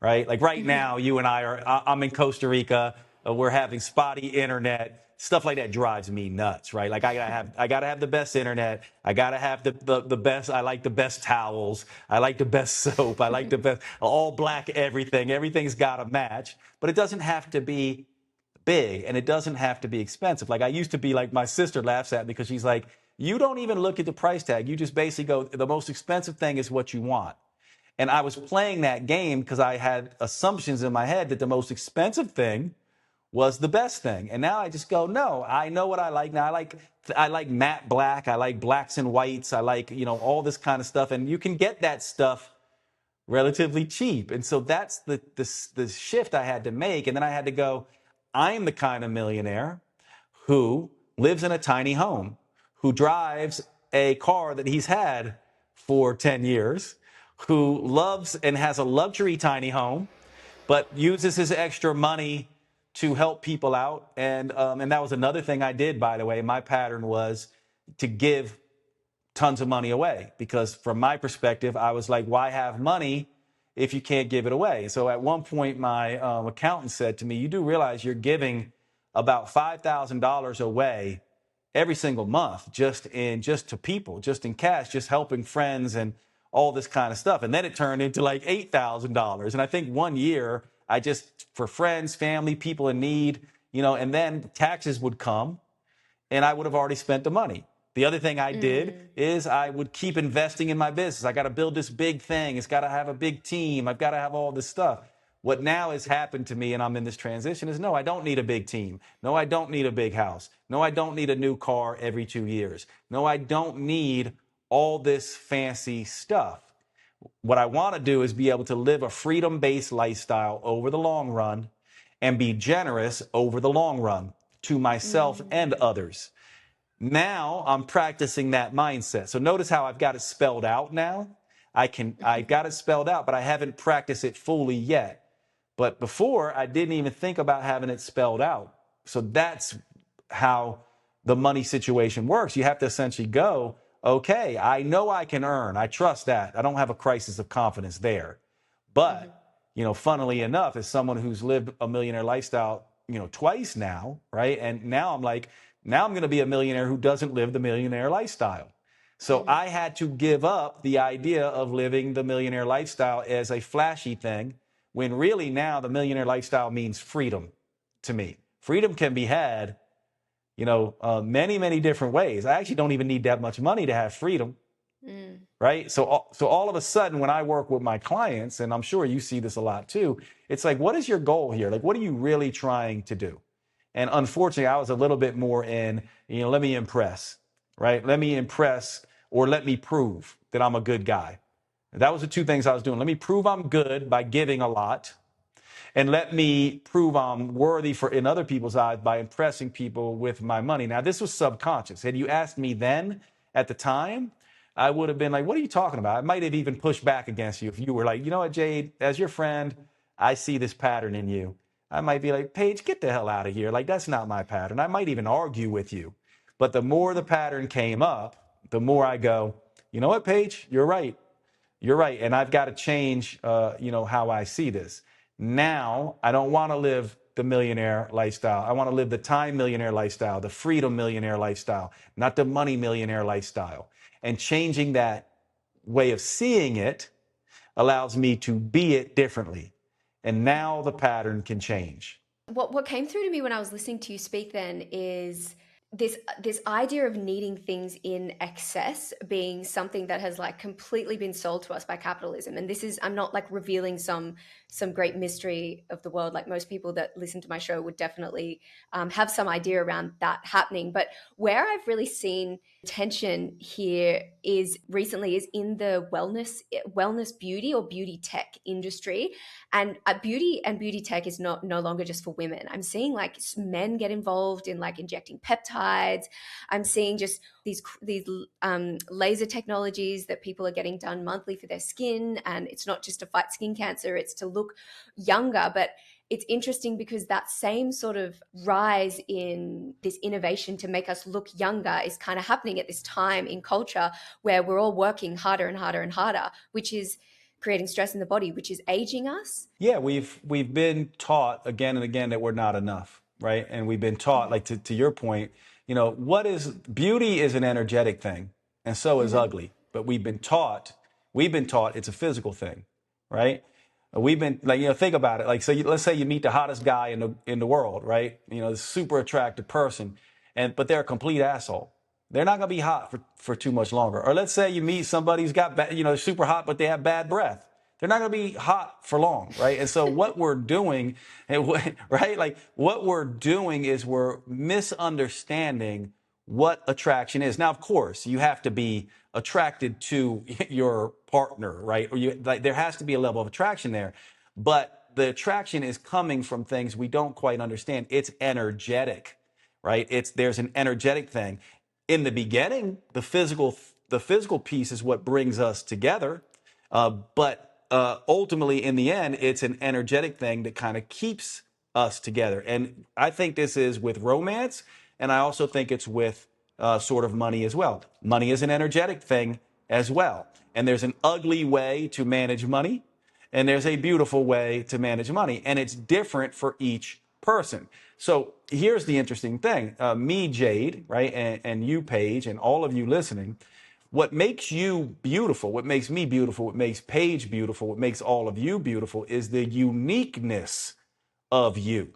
right? Like right now, you and I'm in Costa Rica. We're having spotty internet. Stuff like that drives me nuts, right? Like I gotta have the best internet. I gotta have the best. I like the best towels. I like the best soap. I like the best all black everything. Everything's gotta match, but it doesn't have to be big and it doesn't have to be expensive. Like I used to be like, my sister laughs at me because she's like, you don't even look at the price tag. You just basically go, the most expensive thing is what you want. And I was playing that game because I had assumptions in my head that the most expensive thing was the best thing. And now I just go, no, I know what I like now. I like matte black. I like blacks and whites. I like, all this kind of stuff. And you can get that stuff relatively cheap. And so that's the shift I had to make. And then I had to go, I'm the kind of millionaire who lives in a tiny home, who drives a car that he's had for 10 years, who loves and has a luxury tiny home, but uses his extra money to help people out. And that was another thing I did, by the way. My pattern was to give tons of money away, because from my perspective, I was like, why have money if you can't give it away? So at one point, my accountant said to me, you do realize you're giving about $5,000 away every single month, just to people, just in cash, just helping friends and all this kind of stuff. And then it turned into like $8,000. And I think one year I just, for friends, family, people in need, and then taxes would come and I would have already spent the money. The other thing I did is I would keep investing in my business. I got to build this big thing. It's got to have a big team. I've got to have all this stuff. What now has happened to me, and I'm in this transition, is no, I don't need a big team. No, I don't need a big house. No, I don't need a new car every 2 years. No, I don't need all this fancy stuff. What I want to do is be able to live a freedom-based lifestyle over the long run and be generous over the long run to myself and others. Now I'm practicing that mindset. So notice how I've got it spelled out now. I got it spelled out, but I haven't practiced it fully yet. But before, I didn't even think about having it spelled out. So that's how the money situation works. You have to essentially go, okay, I know I can earn. I trust that. I don't have a crisis of confidence there. But, funnily enough, as someone who's lived a millionaire lifestyle, twice now, right? And now I'm like, now I'm going to be a millionaire who doesn't live the millionaire lifestyle. So I had to give up the idea of living the millionaire lifestyle as a flashy thing, when really now the millionaire lifestyle means freedom to me. Freedom can be had, many, many different ways. I actually don't even need that much money to have freedom. Right. So all of a sudden, when I work with my clients, and I'm sure you see this a lot too, it's like, what is your goal here? Like, what are you really trying to do? And unfortunately, I was a little bit more in, let me impress, right? Let me impress, or let me prove that I'm a good guy. That was the two things I was doing. Let me prove I'm good by giving a lot, and let me prove I'm worthy in other people's eyes by impressing people with my money. Now, this was subconscious. Had you asked me then at the time, I would have been like, what are you talking about? I might have even pushed back against you if you were like, you know what, Jade, as your friend, I see this pattern in you. I might be like, Paige, get the hell out of here. Like, that's not my pattern. I might even argue with you. But the more the pattern came up, the more I go, you know what, Paige, you're right. You're right. And I've got to change, how I see this. Now, I don't want to live the millionaire lifestyle. I want to live the time millionaire lifestyle, the freedom millionaire lifestyle, not the money millionaire lifestyle. And changing that way of seeing it allows me to be it differently. And now the pattern can change. What came through to me when I was listening to you speak then is this idea of needing things in excess being something that has like completely been sold to us by capitalism. And this is, I'm not like revealing some great mystery of the world. Like most people that listen to my show would definitely have some idea around that happening. But where I've really seen tension here is in the wellness beauty or beauty tech industry. And beauty tech is no longer just for women. I'm seeing like men get involved in like injecting peptides. I'm seeing just these laser technologies that people are getting done monthly for their skin, and it's not just to fight skin cancer, it's to look younger. But it's interesting because that same sort of rise in this innovation to make us look younger is kind of happening at this time in culture where we're all working harder and harder and harder, which is creating stress in the body, which is aging us. Yeah, we've been taught again and again that we're not enough, right? And we've been taught, like to your point, what is beauty is an energetic thing, and so is ugly. But we've been taught it's a physical thing, right? We've been like, think about it. Like, so let's say you meet the hottest guy in the world, right? This super attractive person, but they're a complete asshole. They're not going to be hot for too much longer. Or let's say you meet somebody who's got, super hot, but they have bad breath. They're not going to be hot for long, right? And so what we're doing, right? Like what we're doing is we're misunderstanding what attraction is. Now, of course, you have to be attracted to your partner, right? Or there has to be a level of attraction there. But the attraction is coming from things we don't quite understand. It's energetic, right? There's an energetic thing. In the beginning, the physical piece is what brings us together. But ultimately, in the end, it's an energetic thing that kind of keeps us together. And I think this is with romance, and I also think it's with sort of money as well. Money is an energetic thing as well. And there's an ugly way to manage money, and there's a beautiful way to manage money. And it's different for each person. So here's the interesting thing. Me, Jade, right, and you, Paige, and all of you listening, what makes you beautiful, what makes me beautiful, what makes Paige beautiful, what makes all of you beautiful is the uniqueness of you.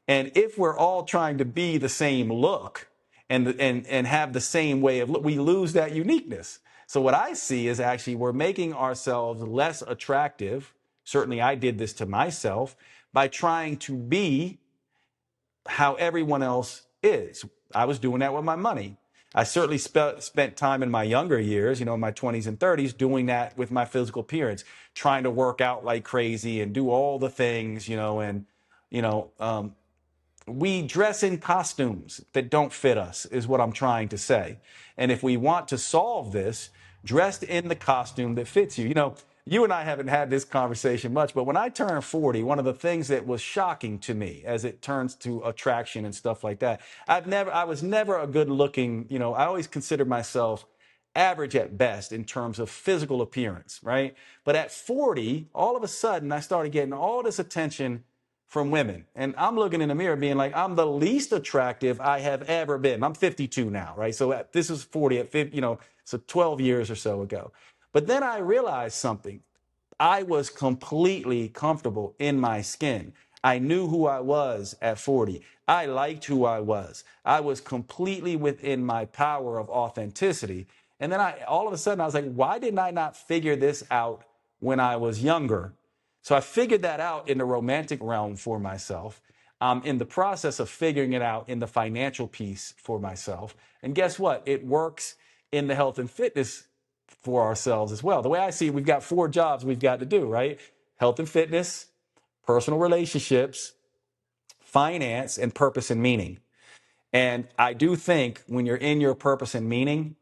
And if we're all trying to be the same look and have the same way of look, we lose that uniqueness. So what I see is actually we're making ourselves less attractive. Certainly I did this to myself by trying to be how everyone else is. I was doing that with my money. I certainly spent time in my younger years, in my 20s and 30s, doing that with my physical appearance, trying to work out like crazy and do all the things, we dress in costumes that don't fit us, is what I'm trying to say. And if we want to solve this, dressed in the costume that fits you. you and I haven't had this conversation much, but when I turned 40, one of the things that was shocking to me as it turns to attraction and stuff like that, I was never a good looking, I always considered myself average at best in terms of physical appearance, right? But at 40, all of a sudden, I started getting all this attention from women. And I'm looking in the mirror being like, I'm the least attractive I have ever been. I'm 52 now, right? So this is 40 at 50, so 12 years or so ago. But then I realized something. I was completely comfortable in my skin. I knew who I was at 40. I liked who I was. I was completely within my power of authenticity. And then all of a sudden I was like, why didn't I not figure this out when I was younger? So I figured that out in the romantic realm for myself. I'm in the process of figuring it out in the financial piece for myself. And guess what? It works in the health and fitness for ourselves as well. The way I see it, we've got 4 jobs we've got to do, right? Health and fitness, personal relationships, finance, and purpose and meaning. And I do think when you're in your purpose and meaning,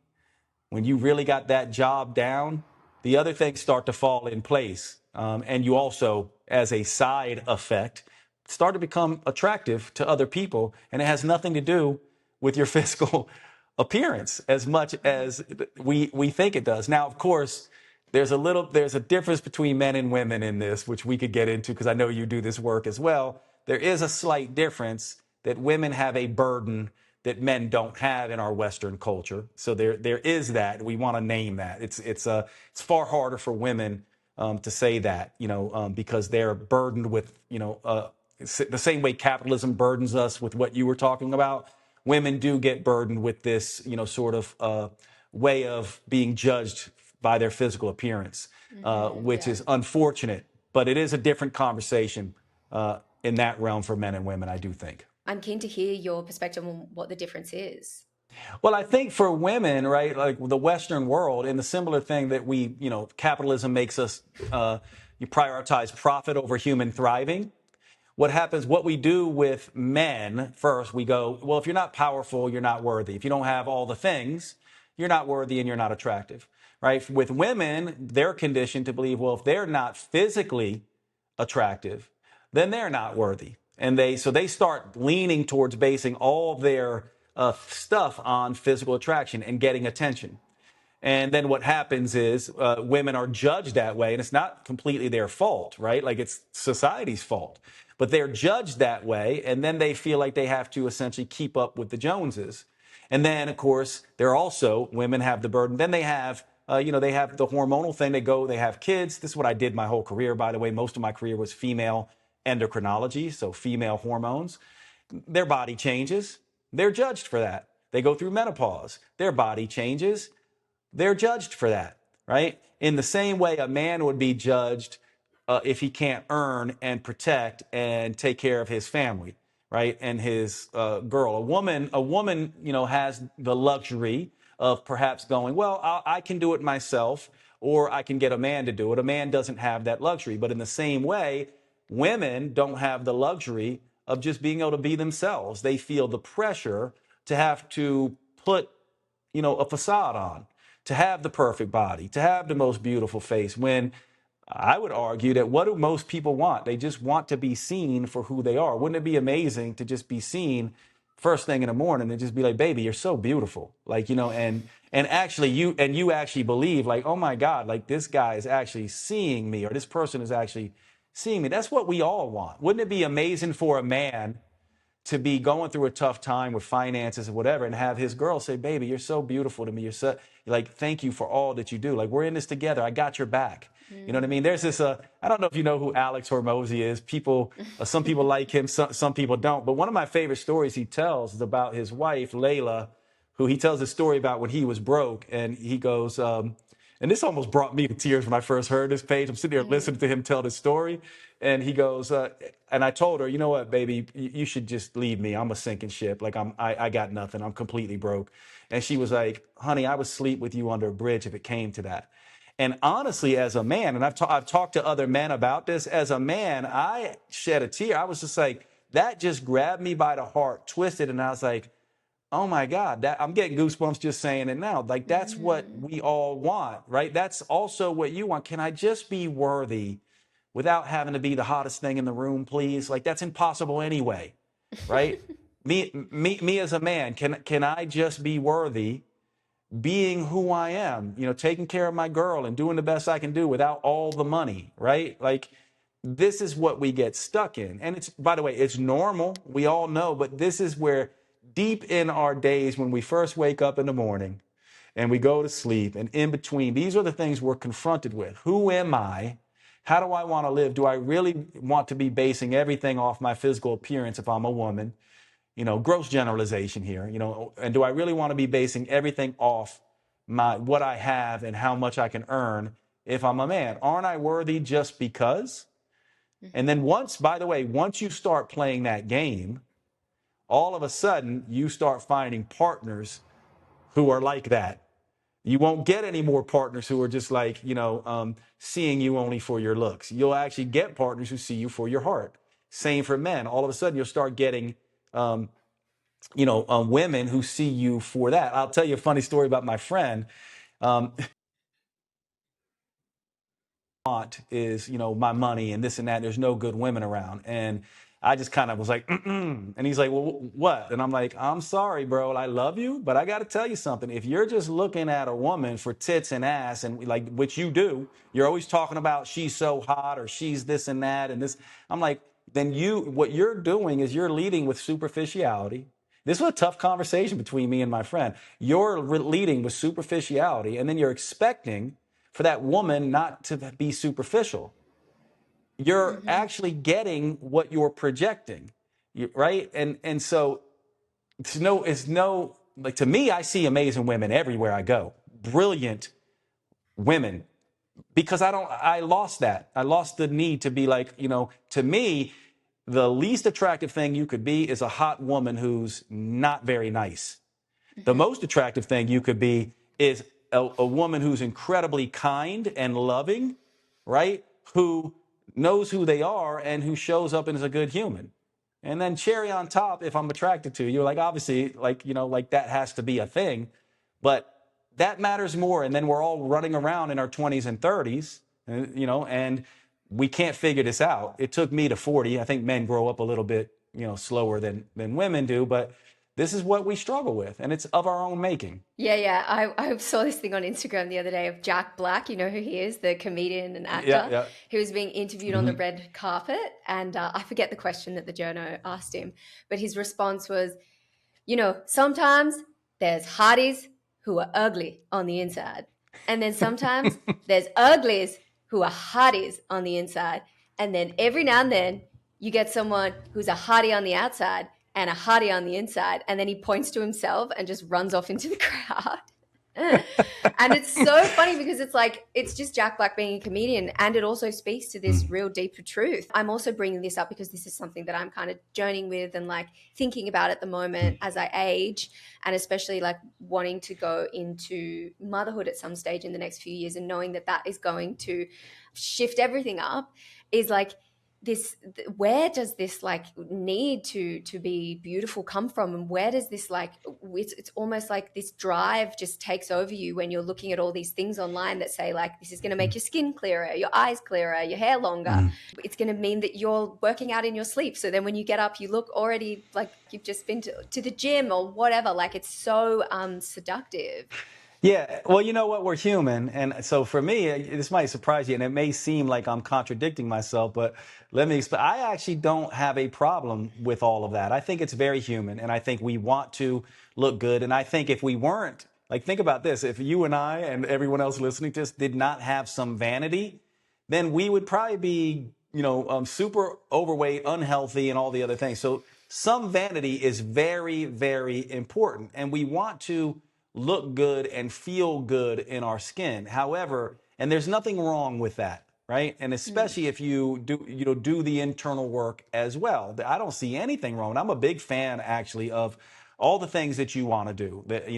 when you really got that job down, the other things start to fall in place. And you also, as a side effect, start to become attractive to other people. And it has nothing to do with your physical appearance as much as we think it does. Now, of course, there's a difference between men and women in this, which we could get into because I know you do this work as well. There is a slight difference that women have a burden that men don't have in our Western culture. So there is that. We want to name that. It's far harder for women to say that, because they're burdened with, the same way capitalism burdens us with what you were talking about. Women do get burdened with this, sort of way of being judged by their physical appearance, which is unfortunate. But it is a different conversation in that realm for men and women, I do think. I'm keen to hear your perspective on what the difference is. Well, I think for women, right, like the Western world, and the similar thing that capitalism makes us, you prioritize profit over human thriving. What we do with men first, we go, well, if you're not powerful, you're not worthy. If you don't have all the things, you're not worthy and you're not attractive, right? With women, they're conditioned to believe, well, if they're not physically attractive, then they're not worthy. And they start leaning towards basing all their stuff on physical attraction and getting attention. And then what happens is women are judged that way, and it's not completely their fault, right? Like it's society's fault, but they're judged that way, and then they feel like they have to essentially keep up with the Joneses. And then, of course, women have the burden. Then they have, they have the hormonal thing. They have kids. This is what I did my whole career, by the way. Most of my career was female endocrinology, so female hormones. Their body changes. They're judged for that. They go through menopause. Their body changes. They're judged for that, right? In the same way a man would be judged if he can't earn and protect and take care of his family, right? And his girl. A woman, has the luxury of perhaps going, well, I can do it myself, or I can get a man to do it. A man doesn't have that luxury. But in the same way, women don't have the luxury of just being able to be themselves. They feel the pressure to have to put, a facade on, to have the perfect body, to have the most beautiful face, when I would argue that what do most people want? They just want to be seen for who they are. Wouldn't it be amazing to just be seen first thing in the morning and just be like, baby, you're so beautiful. Like, and actually you actually believe like, oh my God, like this guy is actually seeing me, or this person is actually seeing me. That's what we all want. Wouldn't it be amazing for a man to be going through a tough time with finances or whatever and have his girl say, baby, you're so beautiful to me. You're like, thank you for all that you do. Like, we're in this together. I got your back. You know what I mean? There's this, I don't know if you know who Alex Hormozy is. Some people like him, some people don't. But one of my favorite stories he tells is about his wife, Layla, who he tells a story about when he was broke. And he goes, and this almost brought me to tears when I first heard this, Paige. I'm sitting there listening to him tell this story. And he goes, and I told her, you know what, baby, you should just leave me. I'm a sinking ship. Like I got nothing. I'm completely broke. And she was like, honey, I would sleep with you under a bridge if it came to that. And honestly, as a man, and I've talked to other men about this, as a man, I shed a tear. I was just like, that just grabbed me by the heart, twisted. And I was like, Oh my God, that I'm getting goosebumps just saying it now. Like that's what Mm. we all want, right? That's also what you want. Can I just be worthy without having to be the hottest thing in the room, please? Like that's impossible anyway, right? Me as a man, can I just be worthy being who I am, taking care of my girl and doing the best I can do without all the money, right? Like this is what we get stuck in. And it's, by the way, it's normal. We all know, but this is where deep in our days when we first wake up in the morning and we go to sleep and in between, these are the things we're confronted with. Who am I? How do I want to live? Do I really want to be basing everything off my physical appearance if I'm a woman? Gross generalization here, and do I really want to be basing everything off what I have and how much I can earn if I'm a man? Aren't I worthy just because? And then by the way, once you start playing that game, all of a sudden you start finding partners who are like that. You won't get any more partners who are just like, seeing you only for your looks. You'll actually get partners who see you for your heart. Same for men. All of a sudden you'll start getting, women who see you for that. I'll tell you a funny story about my friend. Um, want is, my money and this and that. There's no good women around. And I just kind of was like, mm-mm. And he's like, well, what? And I'm like, I'm sorry, bro. I love you, but I got to tell you something. If you're just looking at a woman for tits and ass and like, which you do, you're always talking about she's so hot or she's this and that and this. I'm like, then what you're doing is you're leading with superficiality. This was a tough conversation between me and my friend. You're leading with superficiality, and then you're expecting for that woman not to be superficial. You're Mm-hmm. actually getting what you're projecting, right? And so it's no like to me, I see amazing women everywhere I go, brilliant women, because I lost that. I lost the need to be like, to me, the least attractive thing you could be is a hot woman who's not very nice. The Mm-hmm. most attractive thing you could be is a woman who's incredibly kind and loving, right? Who knows who they are and who shows up and is a good human. And then cherry on top, if I'm attracted to you, like obviously, like, like that has to be a thing, but that matters more. And then we're all running around in our 20s and 30s, and we can't figure this out. It took me to 40. I think men grow up a little bit, slower than women do, but this is what we struggle with, and it's of our own making. Yeah, yeah. I saw this thing on Instagram the other day of Jack Black. You know who he is, the comedian and Yeah, actor, yeah. who was being interviewed on the Hmm. red carpet. And I forget the question that the journo asked him, but his response was, sometimes there's hotties who are ugly on the inside. And then sometimes there's uglies who are hotties on the inside. And then every now and then you get someone who's a hottie on the outside and a hottie on the inside. And then he points to himself and just runs off into the crowd. And it's so funny because it's like, it's just Jack Black being a comedian. And it also speaks to this real deeper truth. I'm also bringing this up because this is something that I'm kind of journeying with and like thinking about at the moment as I age, and especially like wanting to go into motherhood at some stage in the next few years and knowing that that is going to shift everything up, is like, where does this like need to be beautiful come from, and where does this like it's almost like this drive just takes over you when you're looking at all these things online that say like this is going to make your skin clearer, your eyes clearer, your hair longer. It's going to mean that you're working out in your sleep, so then when you get up you look already like you've just been to the gym or whatever. Like it's so seductive. Yeah, well, you know what? We're human. And so for me, this might surprise you, and it may seem like I'm contradicting myself, but let me explain. I actually don't have a problem with all of that. I think it's very human, and I think we want to look good. And I think if we weren't, like, think about this, if you and I and everyone else listening to this did not have some vanity, then we would probably be, super overweight, unhealthy, and all the other things. So some vanity is very, very important, and we want to look good and feel good in our skin. However, and there's nothing wrong with that, right? And Mm. especially if you do the internal work as well. I don't see anything wrong. I'm a big fan actually of all the things that you want to do. That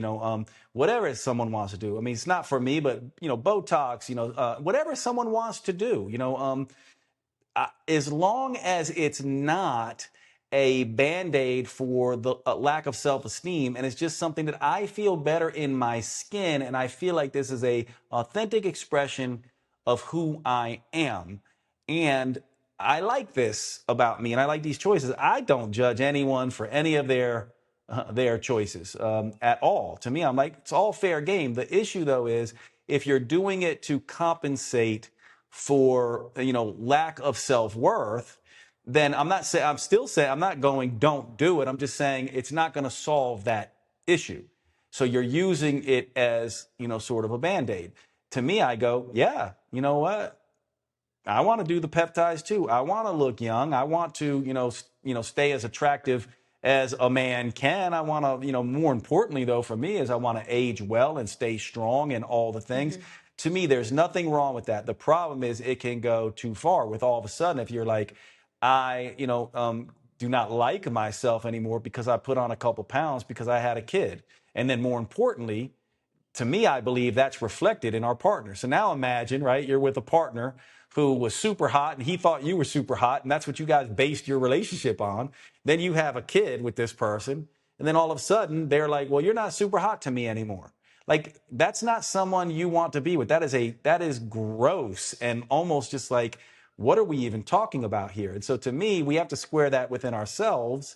whatever someone wants to do. I mean, it's not for me, but Botox, whatever someone wants to do. As long as it's not a band-aid for the lack of self-esteem, and it's just something that I feel better in my skin, and I feel like this is a authentic expression of who I am. And I like this about me, and I like these choices. I don't judge anyone for any of their choices at all. To me, I'm like, it's all fair game. The issue, though, is if you're doing it to compensate for, lack of self-worth, then I'm still saying, I'm not going, don't do it. I'm just saying it's not going to solve that issue. So you're using it as, sort of a Band-Aid. To me, I go, yeah, you know what? I want to do the peptides too. I want to look young. I want to, stay as attractive as a man can. I want to, more importantly though, for me is I want to age well and stay strong and all the things. Mm-hmm. To me, there's nothing wrong with that. The problem is it can go too far with all of a sudden, if you're like, I, do not like myself anymore because I put on a couple pounds because I had a kid. And then more importantly, to me, I believe that's reflected in our partner. So now imagine, right, you're with a partner who was super hot and he thought you were super hot, and that's what you guys based your relationship on. Then you have a kid with this person, and then all of a sudden they're like, well, you're not super hot to me anymore. Like, that's not someone you want to be with. That is gross and almost just like, what are we even talking about here? And so to me, we have to square that within ourselves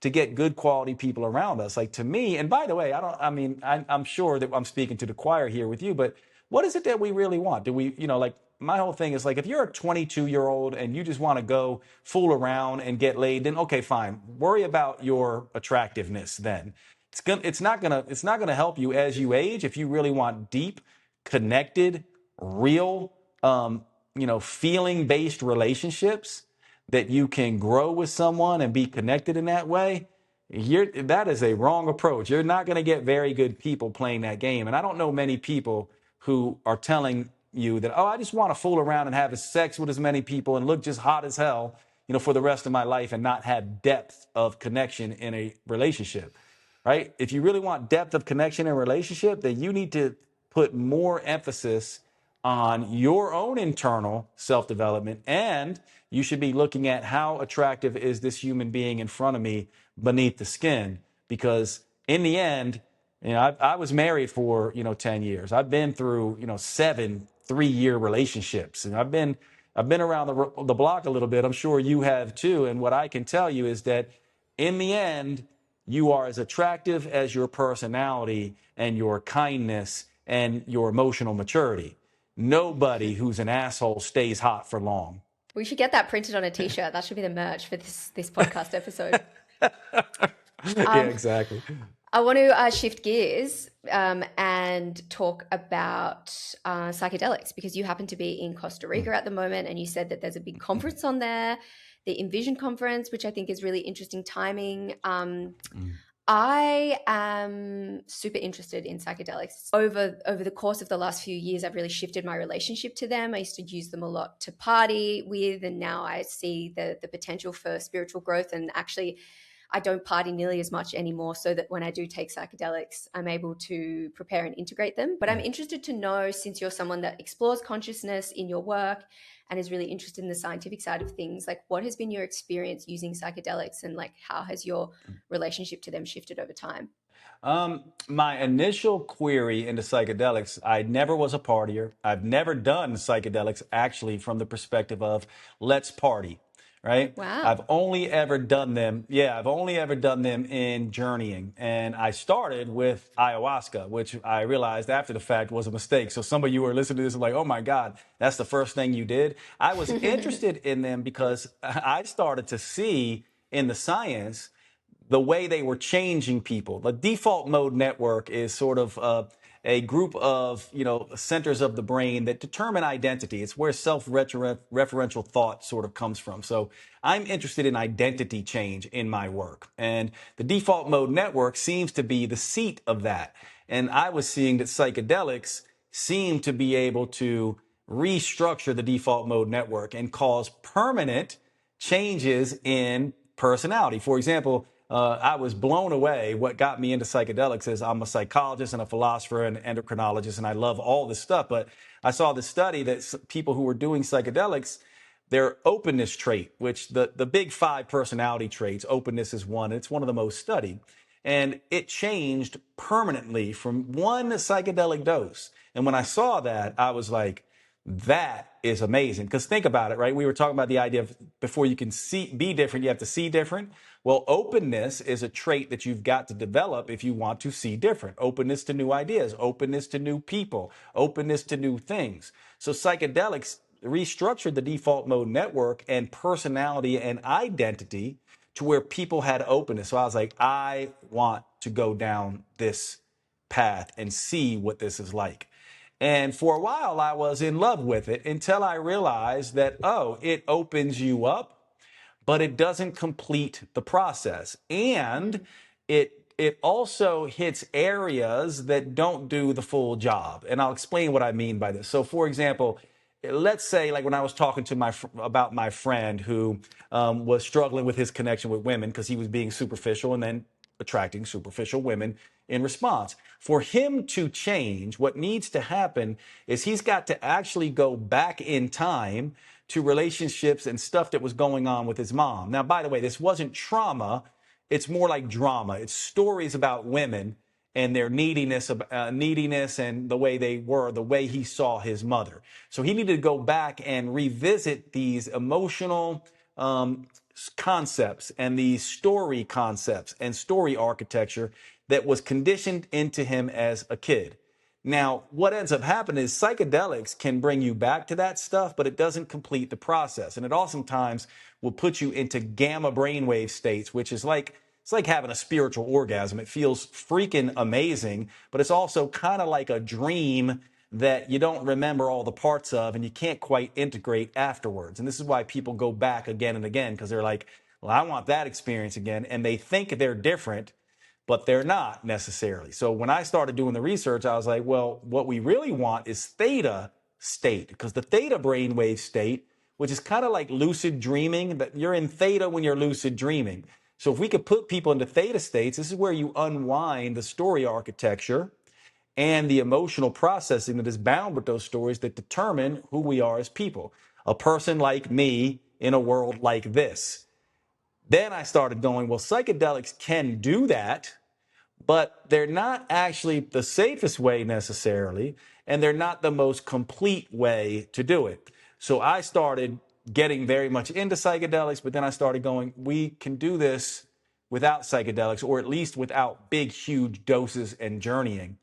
to get good quality people around us. Like, to me, and by the way, I'm sure that I'm speaking to the choir here with you, but what is it that we really want? Do we, like, my whole thing is like, if you're a 22-year-old and you just want to go fool around and get laid, then okay, fine. Worry about your attractiveness then. It's not gonna help you as you age if you really want deep, connected, real, feeling-based relationships that you can grow with someone and be connected in that way. That is a wrong approach. You're not going to get very good people playing that game. And I don't know many people who are telling you that, oh, I just want to fool around and have sex with as many people and look just hot as hell, for the rest of my life and not have depth of connection in a relationship, right? If you really want depth of connection in a relationship, then you need to put more emphasis on your own internal self-development, and you should be looking at how attractive is this human being in front of me beneath the skin. Because in the end, I was married for 10 years. I've been through 7 3-year relationships, and I've been around the block a little bit. I'm sure you have too. And what I can tell you is that in the end, you are as attractive as your personality and your kindness and your emotional maturity. Nobody who's an asshole stays hot for long. We should get that printed on a t-shirt. That should be the merch for this podcast episode. Yeah, exactly. I want to shift gears and talk about psychedelics, because you happen to be in Costa Rica at the moment, and you said that there's a big conference on there, the Envision conference, which I think is really interesting timing. I am super interested in psychedelics. Over the course of the last few years, I've really shifted my relationship to them. I used to use them a lot to party with, and now I see the potential for spiritual growth. And actually, I don't party nearly as much anymore, so that when I do take psychedelics, I'm able to prepare and integrate them. But I'm interested to know, since you're someone that explores consciousness in your work and is really interested in the scientific side of things, like, what has been your experience using psychedelics, and like, how has your relationship to them shifted over time? My initial query into psychedelics, I never was a partier. I've never done psychedelics actually from the perspective of let's party, right? Wow. I've only ever done them. Yeah, I've only ever done them in journeying. And I started with ayahuasca, which I realized after the fact was a mistake. So some of you are listening to this and like, oh my God, that's the first thing you did. I was interested in them because I started to see in the science the way they were changing people. The default mode network is sort of a group of centers of the brain that determine identity. It's where self-referential thought sort of comes from. So I'm interested in identity change in my work, and the default mode network seems to be the seat of that. And I was seeing that psychedelics seem to be able to restructure the default mode network and cause permanent changes in personality. For example, I was blown away. What got me into psychedelics is I'm a psychologist and a philosopher and endocrinologist, and I love all this stuff. But I saw this study that people who were doing psychedelics, their openness trait, which the big five personality traits, openness is one. It's one of the most studied. And it changed permanently from one psychedelic dose. And when I saw that, I was like, that is amazing. Because think about it, right? We were talking about the idea of before you can be different, you have to see different. Well, openness is a trait that you've got to develop if you want to see different. Openness to new ideas, openness to new people, openness to new things. So psychedelics restructured the default mode network and personality and identity to where people had openness. So I was like, I want to go down this path and see what this is like. And for a while, I was in love with it until I realized that, oh, it opens you up, but it doesn't complete the process. And it also hits areas that don't do the full job. And I'll explain what I mean by this. So, for example, let's say, like when I was talking to about my friend who was struggling with his connection with women because he was being superficial and then attracting superficial women in response. For him to change, what needs to happen is he's got to actually go back in time to relationships and stuff that was going on with his mom. Now, by the way, this wasn't trauma. It's more like drama. It's stories about women and their neediness and the way they were, the way he saw his mother. So he needed to go back and revisit these emotional concepts and these story concepts and story architecture that was conditioned into him as a kid. Now, what ends up happening is psychedelics can bring you back to that stuff, but it doesn't complete the process. And it oftentimes will put you into gamma brainwave states, which is like, it's like having a spiritual orgasm. It feels freaking amazing, but it's also kind of like a dream that you don't remember all the parts of and you can't quite integrate afterwards. And this is why people go back again and again, because they're like, well, I want that experience again. And they think they're different, but they're not necessarily. So when I started doing the research, I was like, well, what we really want is theta state, because the theta brainwave state, which is kind of like lucid dreaming, that you're in theta when you're lucid dreaming. So if we could put people into theta states, this is where you unwind the story architecture and the emotional processing that is bound with those stories that determine who we are as people. A person like me in a world like this. Then I started going, well, psychedelics can do that, but they're not actually the safest way necessarily, and they're not the most complete way to do it. So I started getting very much into psychedelics, but then I started going, we can do this without psychedelics, or at least without big, huge doses and journeying.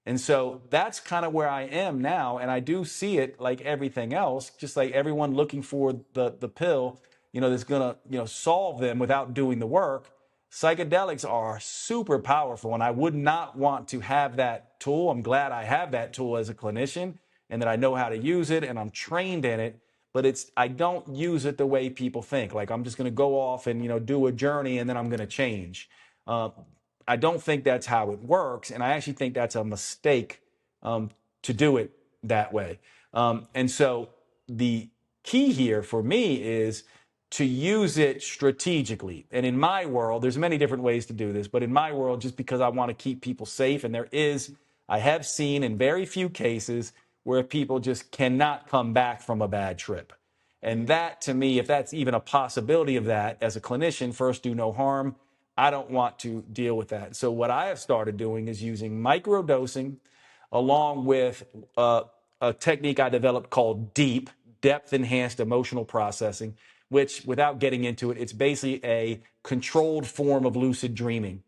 And so that's kind of where I am now. And I do see it like everything else, just like everyone looking for the pill, that's going to, solve them without doing the work. Psychedelics are super powerful. And I would not want to have that tool. I'm glad I have that tool as a clinician and that I know how to use it and I'm trained in it. But I don't use it the way people think. Like I'm just going to go off and, do a journey and then I'm going to change. I don't think that's how it works. And I actually think that's a mistake to do it that way. And so the key here for me is to use it strategically. And in my world, there's many different ways to do this. But in my world, just because I want to keep people safe, and I have seen in very few cases where people just cannot come back from a bad trip. And that, to me, if that's even a possibility of that, as a clinician, first do no harm. I don't want to deal with that. So what I have started doing is using microdosing along with a technique I developed called DEEP, depth enhanced emotional processing, which without getting into it, it's basically a controlled form of lucid dreaming.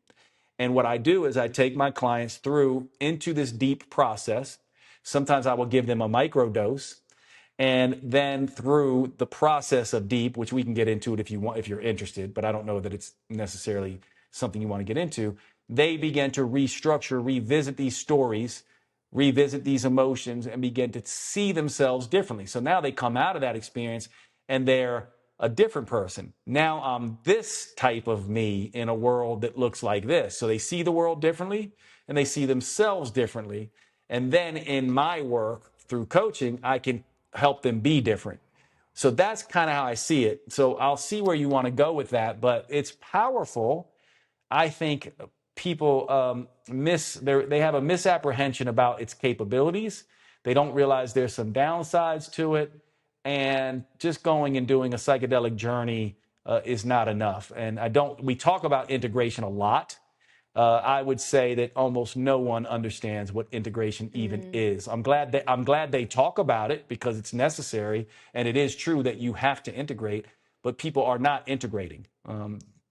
And what I do is I take my clients through into this deep process. Sometimes I will give them a microdose. And then through the process of deep, which we can get into it if you want, if you're interested, but I don't know that it's necessarily something you want to get into, they begin to restructure, revisit these stories, revisit these emotions, and begin to see themselves differently. So now they come out of that experience and they're a different person. Now I'm this type of me in a world that looks like this. So they see the world differently and they see themselves differently. And then in my work through coaching, I can help them be different. So that's kind of how I see it. So I'll see where you want to go with that, but it's powerful. I think people they have a misapprehension about its capabilities. They don't realize there's some downsides to it. and just going and doing a psychedelic journey is not enough. And we talk about integration a lot. I would say that almost no one understands what integration even is. I'm glad they talk about it because it's necessary, and it is true that you have to integrate, but people are not integrating.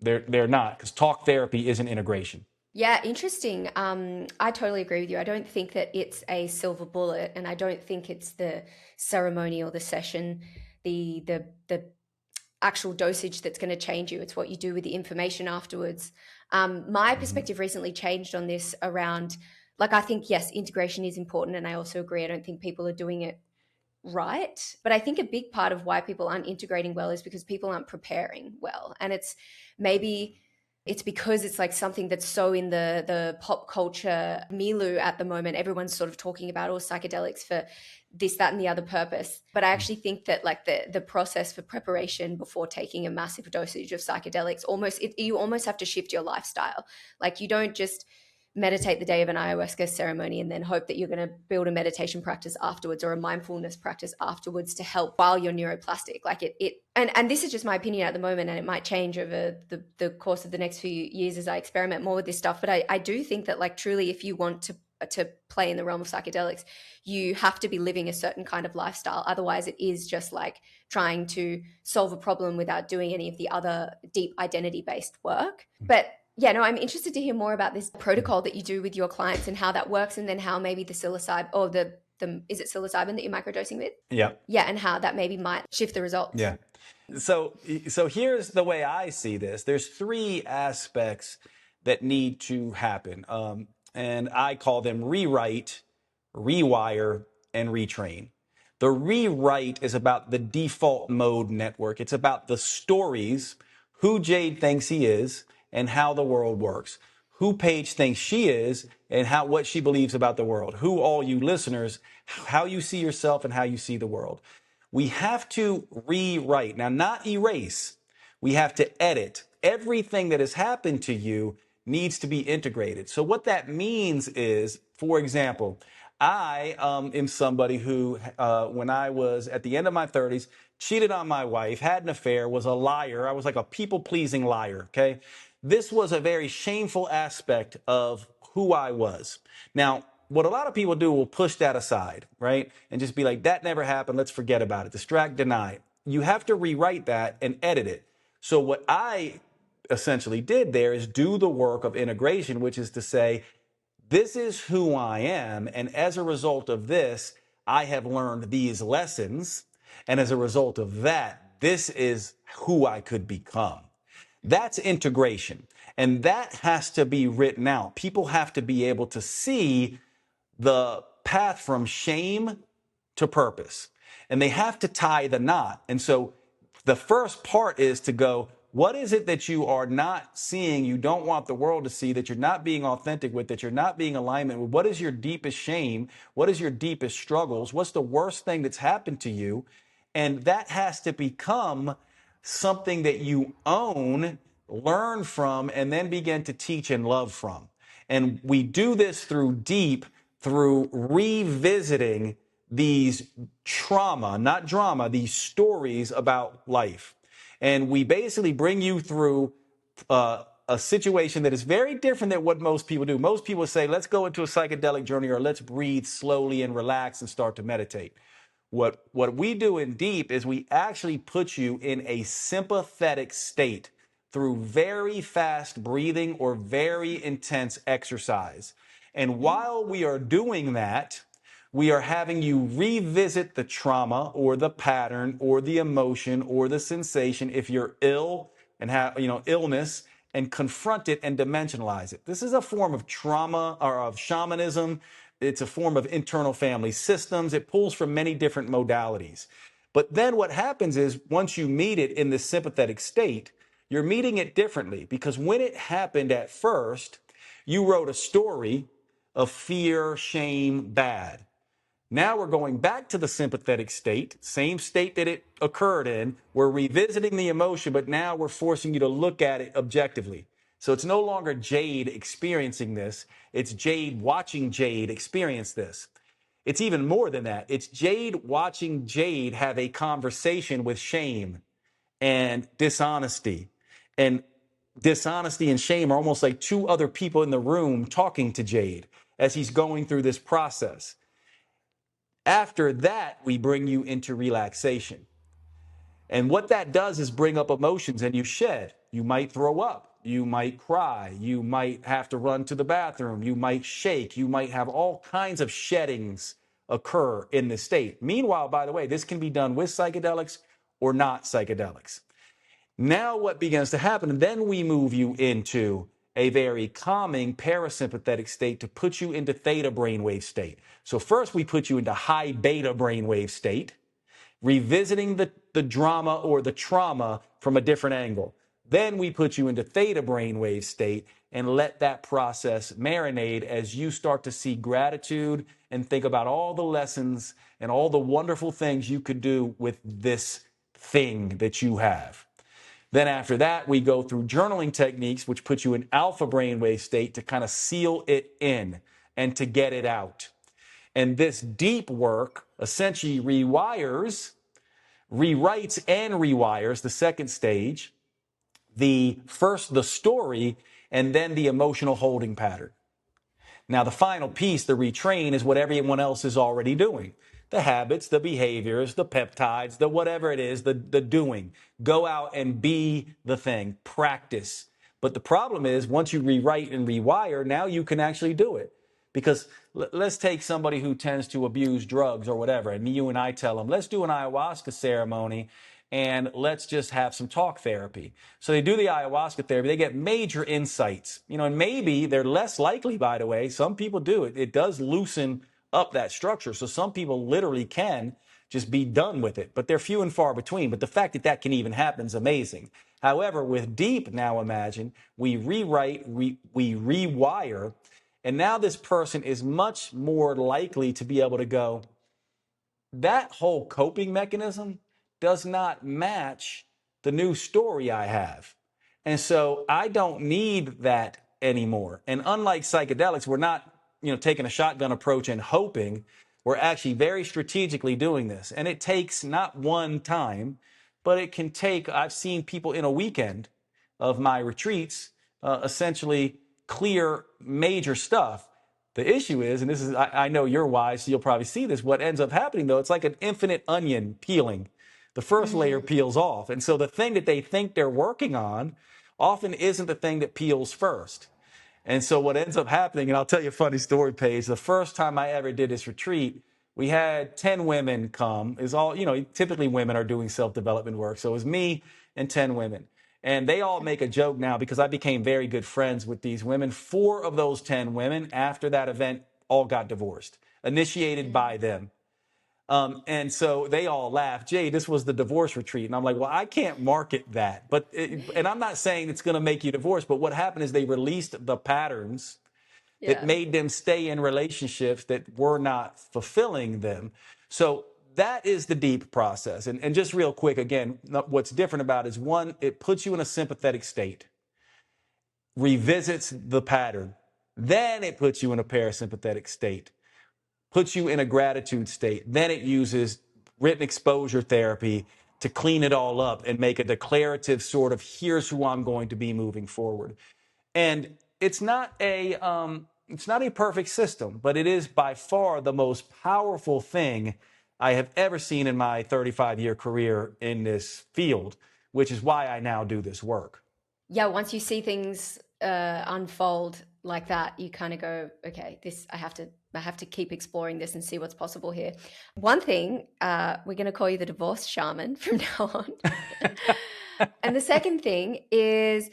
They're not, because talk therapy isn't integration. Yeah, interesting. I totally agree with you. I don't think that it's a silver bullet, and I don't think it's the ceremony or the session, the actual dosage that's going to change you. It's what you do with the information afterwards. My perspective recently changed on this around, like, I think, yes, integration is important. And I also agree, I don't think people are doing it right. But I think a big part of why people aren't integrating well is because people aren't preparing well. And maybe it's because it's like something that's so in the pop culture milieu at the moment. Everyone's sort of talking about all psychedelics for this, that, and the other purpose. But I actually think that like the process for preparation before taking a massive dosage of psychedelics, you almost have to shift your lifestyle. Like, you don't just meditate the day of an ayahuasca ceremony and then hope that you're going to build a meditation practice afterwards or a mindfulness practice afterwards to help while you're neuroplastic. Like and this is just my opinion at the moment, and it might change over the course of the next few years as I experiment more with this stuff. But I do think that, like, truly, if you want to play in the realm of psychedelics, you have to be living a certain kind of lifestyle. Otherwise, it is just like trying to solve a problem without doing any of the other deep identity-based work. But yeah, no, I'm interested to hear more about this protocol that you do with your clients and how that works, and then how maybe the psilocybin or the is it psilocybin that you're microdosing with? Yeah. Yeah, and how that maybe might shift the results. Yeah. So here's the way I see this. There's three aspects that need to happen. And I call them rewrite, rewire, and retrain. The rewrite is about the default mode network. It's about the stories, who Jade thinks he is, and how the world works. Who Paige thinks she is, and what she believes about the world. Who, all you listeners, how you see yourself and how you see the world. We have to rewrite. Now, not erase. We have to edit. Everything that has happened to you needs to be integrated. So what that means is, for example, I am somebody who, when I was at the end of my 30s, cheated on my wife, had an affair, was a liar. I was like a people-pleasing liar, okay? This was a very shameful aspect of who I was. Now, what a lot of people do will push that aside, right? And just be like, that never happened. Let's forget about it. Distract, deny. You have to rewrite that and edit it. So what I essentially did there is do the work of integration, which is to say, this is who I am. And as a result of this, I have learned these lessons. And as a result of that, this is who I could become. That's integration. And that has to be written out. People have to be able to see the path from shame to purpose. And they have to tie the knot. And so the first part is to go, what is it that you are not seeing, you don't want the world to see, that you're not being authentic with, that you're not being in alignment with? What is your deepest shame? What is your deepest struggles? What's the worst thing that's happened to you? And that has to become something that you own, learn from, and then begin to teach and love from. And we do this through revisiting these trauma, not drama, these stories about life. And we basically bring you through a situation that is very different than what most people do. Most people say, let's go into a psychedelic journey, or let's breathe slowly and relax and start to meditate. What we do in Deep is we actually put you in a sympathetic state through very fast breathing or very intense exercise. And while we are doing that, we are having you revisit the trauma or the pattern or the emotion or the sensation if you're ill and have, illness, and confront it and dimensionalize it. This is a form of trauma or of shamanism. It's a form of internal family systems. It pulls from many different modalities. But then what happens is once you meet it in this sympathetic state, you're meeting it differently, because when it happened at first, you wrote a story of fear, shame, bad. Now we're going back to the sympathetic state, same state that it occurred in. We're revisiting the emotion, but now we're forcing you to look at it objectively. So it's no longer Jade experiencing this. It's Jade watching Jade experience this. It's even more than that. It's Jade watching Jade have a conversation with shame and dishonesty. And dishonesty and shame are almost like two other people in the room talking to Jade as he's going through this process. After that, we bring you into relaxation. And what that does is bring up emotions and you shed. You might throw up. You might cry. You might have to run to the bathroom. You might shake. You might have all kinds of sheddings occur in this state. Meanwhile, by the way, this can be done with psychedelics or not psychedelics. Now what begins to happen, then we move you into a very calming parasympathetic state to put you into theta brainwave state. So first we put you into high beta brainwave state, revisiting the drama or the trauma from a different angle. Then we put you into theta brainwave state and let that process marinate as you start to see gratitude and think about all the lessons and all the wonderful things you could do with this thing that you have. Then after that, we go through journaling techniques, which put you in alpha brainwave state to kind of seal it in and to get it out. And this deep work essentially rewrites and rewires the second stage, the story, and then the emotional holding pattern. Now, the final piece, the retrain, is what everyone else is already doing. The habits, the behaviors, the peptides, the whatever it is, the doing. Go out and be the thing. Practice. But the problem is, once you rewrite and rewire, now you can actually do it. Because let's take somebody who tends to abuse drugs or whatever, and you and I tell them, let's do an ayahuasca ceremony and let's just have some talk therapy. So they do the ayahuasca therapy, they get major insights, and maybe they're less likely, by the way. Some people do it. It does loosen up that structure. So some people literally can just be done with it, but they're few and far between. But the fact that that can even happen is amazing. However, with deep, now imagine, we rewrite, we rewire, and now this person is much more likely to be able to go, that whole coping mechanism does not match the new story I have. And so I don't need that anymore. And unlike psychedelics, we're not, taking a shotgun approach and hoping. We're actually very strategically doing this. And it takes not one time, but it can take, I've seen people in a weekend of my retreats essentially clear major stuff. The issue is, and this is, I know you're wise, so you'll probably see this, what ends up happening though, it's like an infinite onion peeling. The first layer peels off. And so the thing that they think they're working on often isn't the thing that peels first. And so what ends up happening, and I'll tell you a funny story, Paige, the first time I ever did this retreat, we had 10 women come. It's all, typically women are doing self-development work. So it was me and 10 women. And they all make a joke now because I became very good friends with these women. 4 of those 10 women after that event all got divorced, initiated by them. And so they all laugh. Jay, this was the divorce retreat. And I'm like, well, I can't market that. And I'm not saying it's going to make you divorce, but what happened is they released the patterns that made them stay in relationships that were not fulfilling them. So that is the deep process. And just real quick, again, what's different about it is, one, it puts you in a sympathetic state, revisits the pattern. Then it puts you in a parasympathetic state, puts you in a gratitude state. Then it uses written exposure therapy to clean it all up and make a declarative sort of, here's who I'm going to be moving forward. And it's not a perfect system, but it is by far the most powerful thing I have ever seen in my 35-year career in this field, which is why I now do this work. Yeah, once you see things unfold like that, you kind of go, okay, I have to keep exploring this and see what's possible here. One thing, we're going to call you the divorce shaman from now on. And the second thing is,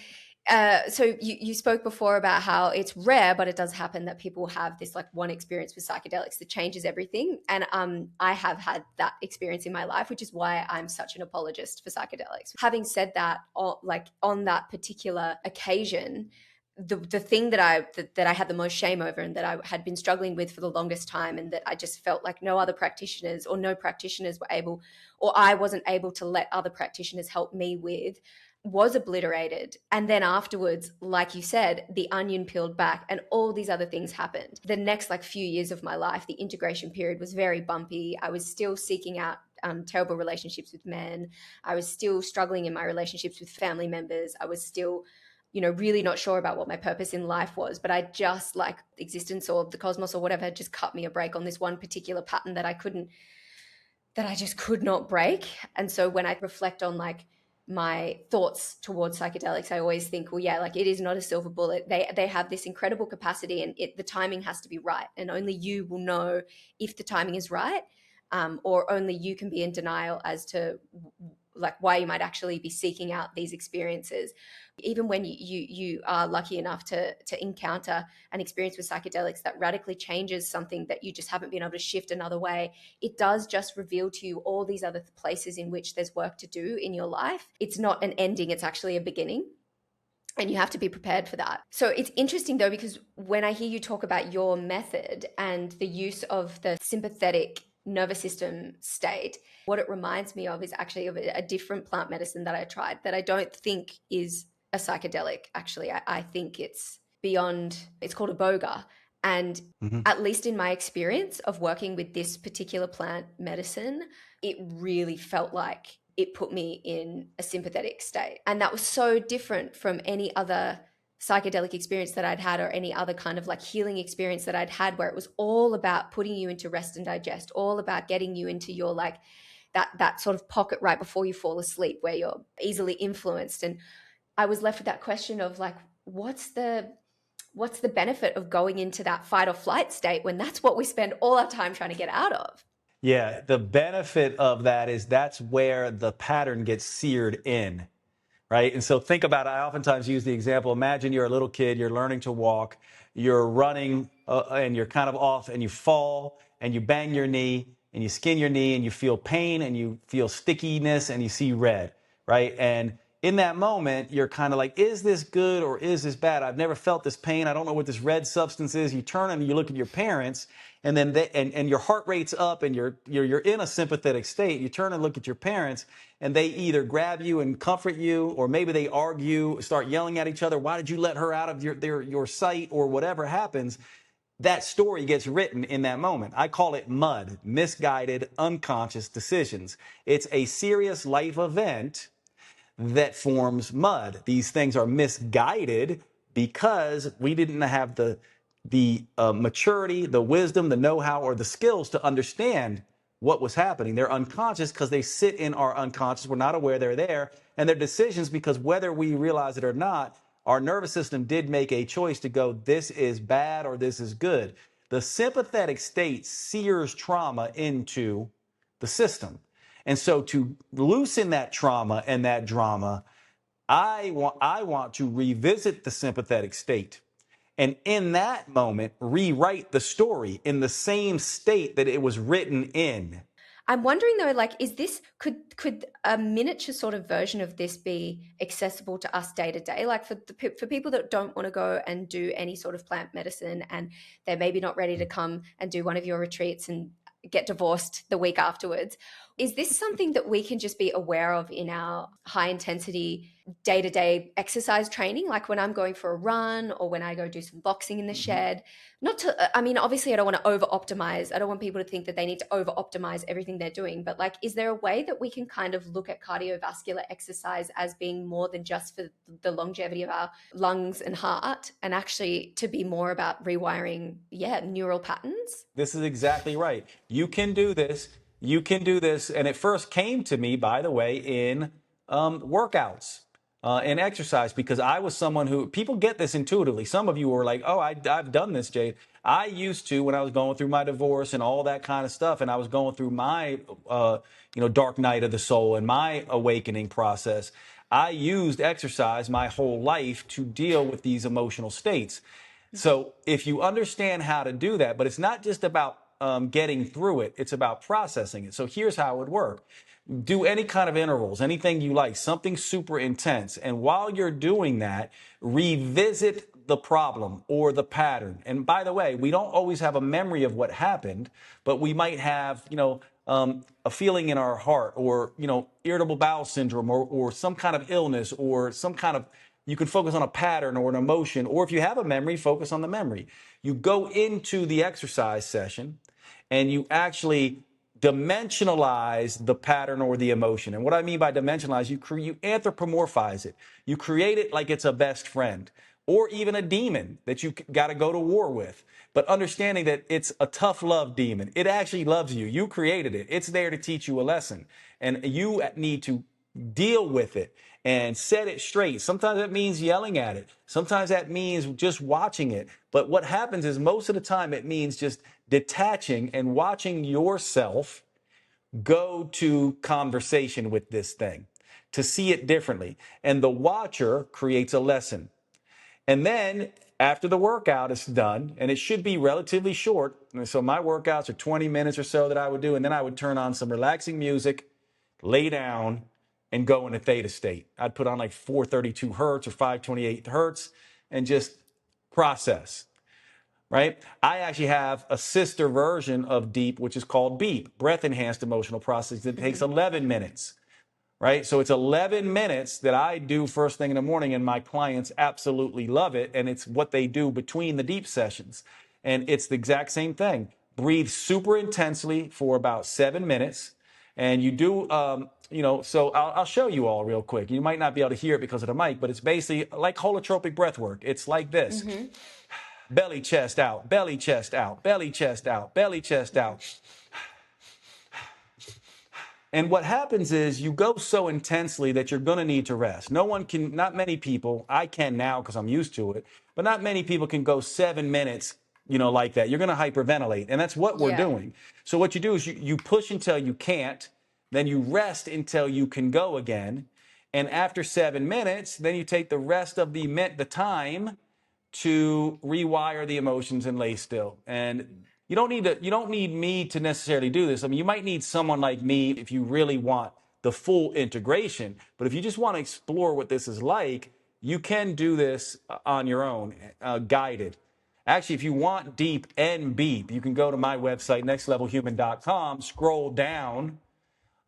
so you spoke before about how it's rare, but it does happen that people have this like one experience with psychedelics that changes everything. And I have had that experience in my life, which is why I'm such an apologist for psychedelics. Having said that, on that particular occasion, the thing that I had the most shame over and that I had been struggling with for the longest time, and that I just felt like no practitioners were able, or I wasn't able to let other practitioners help me with, was obliterated. And then afterwards, like you said, the onion peeled back and all these other things happened. The next like few years of my life, the integration period was very bumpy. I was still seeking out terrible relationships with men. I was still struggling in my relationships with family members. I was still, really not sure about what my purpose in life was. But I just, like, existence or the cosmos or whatever, just cut me a break on this one particular pattern that I just could not break. And so when I reflect on like my thoughts towards psychedelics, I always think, well, yeah, like it is not a silver bullet. They have this incredible capacity, and the timing has to be right. And only you will know if the timing is right, or only you can be in denial as to like why you might actually be seeking out these experiences. Even when you are lucky enough to encounter an experience with psychedelics that radically changes something that you just haven't been able to shift another way, it does just reveal to you all these other places in which there's work to do in your life. It's not an ending, it's actually a beginning. And you have to be prepared for that. So it's interesting though, because when I hear you talk about your method and the use of the sympathetic nervous system state, what it reminds me of is actually of a different plant medicine that I tried that I don't think is a psychedelic. Actually, I think it's beyond, it's called a boga. And at least in my experience of working with this particular plant medicine, it really felt like it put me in a sympathetic state. And that was so different from any other psychedelic experience that I'd had, or any other kind of like healing experience that I'd had, where it was all about putting you into rest and digest, all about getting you into your like that sort of pocket right before you fall asleep where you're easily influenced. And I was left with that question of like, what's the benefit of going into that fight or flight state when that's what we spend all our time trying to get out of? Yeah, the benefit of that is that's where the pattern gets seared in, right? And so think about it. I oftentimes use the example. Imagine you're a little kid, you're learning to walk, you're running and you're kind of off and you fall and you bang your knee and you skin your knee and you feel pain and you feel stickiness and you see red, right? And in that moment, you're kind of like, is this good or is this bad? I've never felt this pain. I don't know what this red substance is. You turn and you look at your parents, and then and your heart rate's up and you're in a sympathetic state. You turn and look at your parents, and they either grab you and comfort you, or maybe they argue, start yelling at each other. Why did you let her out of your sight, or whatever happens? That story gets written in that moment. I call it MUD, misguided, unconscious decisions. It's a serious life event that forms mud. These things are misguided because we didn't have the maturity, the wisdom, the know-how, or the skills to understand what was happening. They're unconscious because they sit in our unconscious. We're not aware they're there. And they're decisions because whether we realize it or not, our nervous system did make a choice to go, this is bad or this is good. The sympathetic state sears trauma into the system. And so to loosen that trauma and that drama, I want to revisit the sympathetic state. And in that moment, rewrite the story in the same state that it was written in. I'm wondering though, like, could a miniature sort of version of this be accessible to us day to day? Like for people that don't want to go and do any sort of plant medicine, and they're maybe not ready to come and do one of your retreats and get divorced the week afterwards. Is this something that we can just be aware of in our high intensity day-to-day exercise training? Like when I'm going for a run or when I go do some boxing in the shed, obviously I don't want to over optimize. I don't want people to think that they need to over optimize everything they're doing, but like, is there a way that we can kind of look at cardiovascular exercise as being more than just for the longevity of our lungs and heart, and actually to be more about rewiring, neural patterns? This is exactly right. You can do this. You can do this. And it first came to me, by the way, in workouts and exercise, because I was someone who, people get this intuitively. Some of you were like, oh, I've done this, Jade. I used to, when I was going through my divorce and all that kind of stuff, and I was going through my, dark night of the soul and my awakening process, I used exercise my whole life to deal with these emotional states. So if you understand how to do that, but it's not just about getting through it, it's about processing it. So here's how it would work. Do any kind of intervals, anything you like, something super intense. And while you're doing that, revisit the problem or the pattern. And by the way, we don't always have a memory of what happened, but we might have, a feeling in our heart, or, irritable bowel syndrome, or some kind of illness, or some kind of, you can focus on a pattern or an emotion, or if you have a memory, focus on the memory. You go into the exercise session and you actually dimensionalize the pattern or the emotion. And what I mean by dimensionalize, you anthropomorphize it. You create it like it's a best friend or even a demon that you got to go to war with. But understanding that it's a tough love demon. It actually loves you. You created it. It's there to teach you a lesson. And you need to deal with it and set it straight. Sometimes that means yelling at it. Sometimes that means just watching it. But what happens is most of the time it means just detaching and watching yourself go to conversation with this thing, to see it differently. And the watcher creates a lesson. And then after the workout is done, and it should be relatively short. So my workouts are 20 minutes or so that I would do. And then I would turn on some relaxing music, lay down, and go into theta state. I'd put on like 432 hertz or 528 hertz and just process, right? I actually have a sister version of deep, which is called beep, breath enhanced emotional processing. It takes 11 minutes, right? So it's 11 minutes that I do first thing in the morning, and my clients absolutely love it. And it's what they do between the deep sessions. And it's the exact same thing. Breathe super intensely for about 7 minutes. And you do, so I'll show you all real quick. You might not be able to hear it because of the mic, but it's basically like holotropic breath work. It's like this. Belly, chest out, belly, chest out, belly, chest out, belly, chest out. And what happens is you go so intensely that you're going to need to rest. Not many people, I can now because I'm used to it, but not many people can go 7 minutes, like that. You're going to hyperventilate. And that's what we're doing. So what you do is you push until you can't, then you rest until you can go again. And after 7 minutes, then you take the rest of the time to rewire the emotions and lay still. And you don't need me to necessarily do this. I mean, you might need someone like me if you really want the full integration. But if you just want to explore what this is like, you can do this on your own, guided. Actually, if you want deep and beep, you can go to my website, nextlevelhuman.com, scroll down,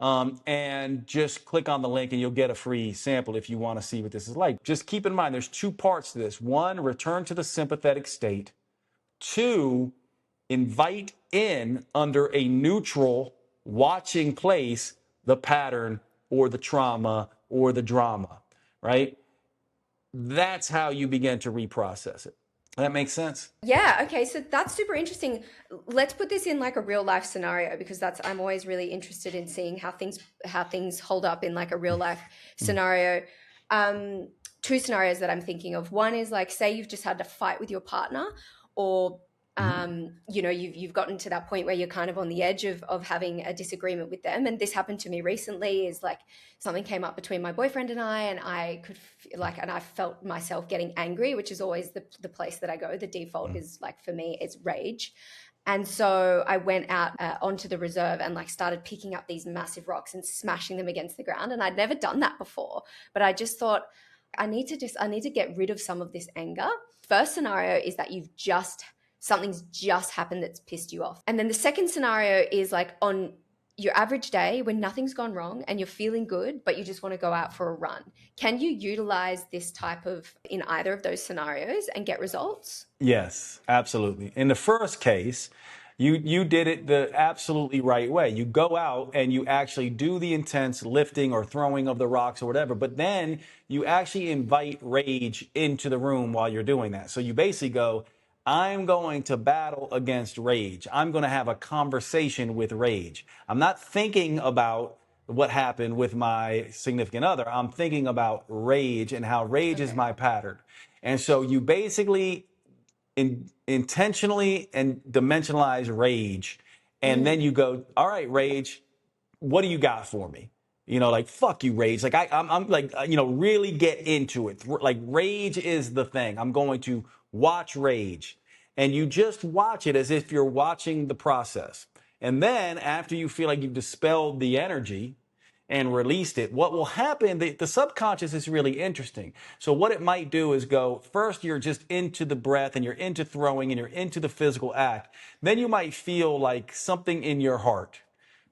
and just click on the link and you'll get a free sample if you want to see what this is like. Just keep in mind, there's 2 parts to this. 1, return to the sympathetic state. 2, invite in under a neutral watching place the pattern or the trauma or the drama, right? That's how you begin to reprocess it. That makes sense? Yeah, okay, so that's super interesting. Let's put this in like a real life scenario, because I'm always really interested in seeing how things hold up in like a real life scenario. 2 scenarios that I'm thinking of. One is like, say you've just had to fight with your partner, or you've gotten to that point where you're kind of on the edge of having a disagreement with them. And this happened to me recently, is like something came up between my boyfriend and I could and I felt myself getting angry, which is always the place that I go. The default is like, for me, it's rage. And so I went out onto the reserve and like started picking up these massive rocks and smashing them against the ground. And I'd never done that before, but I just thought, I need to get rid of some of this anger. First scenario is that something's just happened that's pissed you off. And then the second scenario is like on your average day when nothing's gone wrong and you're feeling good, but you just want to go out for a run. Can you utilize this type in either of those scenarios and get results? Yes, absolutely. In the first case, you did it the absolutely right way. You go out and you actually do the intense lifting or throwing of the rocks or whatever, but then you actually invite rage into the room while you're doing that. So you basically go, I'm going to battle against rage. I'm going to have a conversation with rage. I'm not thinking about what happened with my significant other. I'm thinking about rage and how rage is my pattern. And so you basically intentionally and dimensionalize rage. And then you go, all right, rage, what do you got for me? Like, fuck you, rage. Like, I'm like, really get into it. Like, rage is the thing. I'm going to watch rage. And you just watch it as if you're watching the process. And then after you feel like you've dispelled the energy and released it, what will happen, the subconscious is really interesting. So what it might do is go, first you're just into the breath and you're into throwing and you're into the physical act. Then you might feel like something in your heart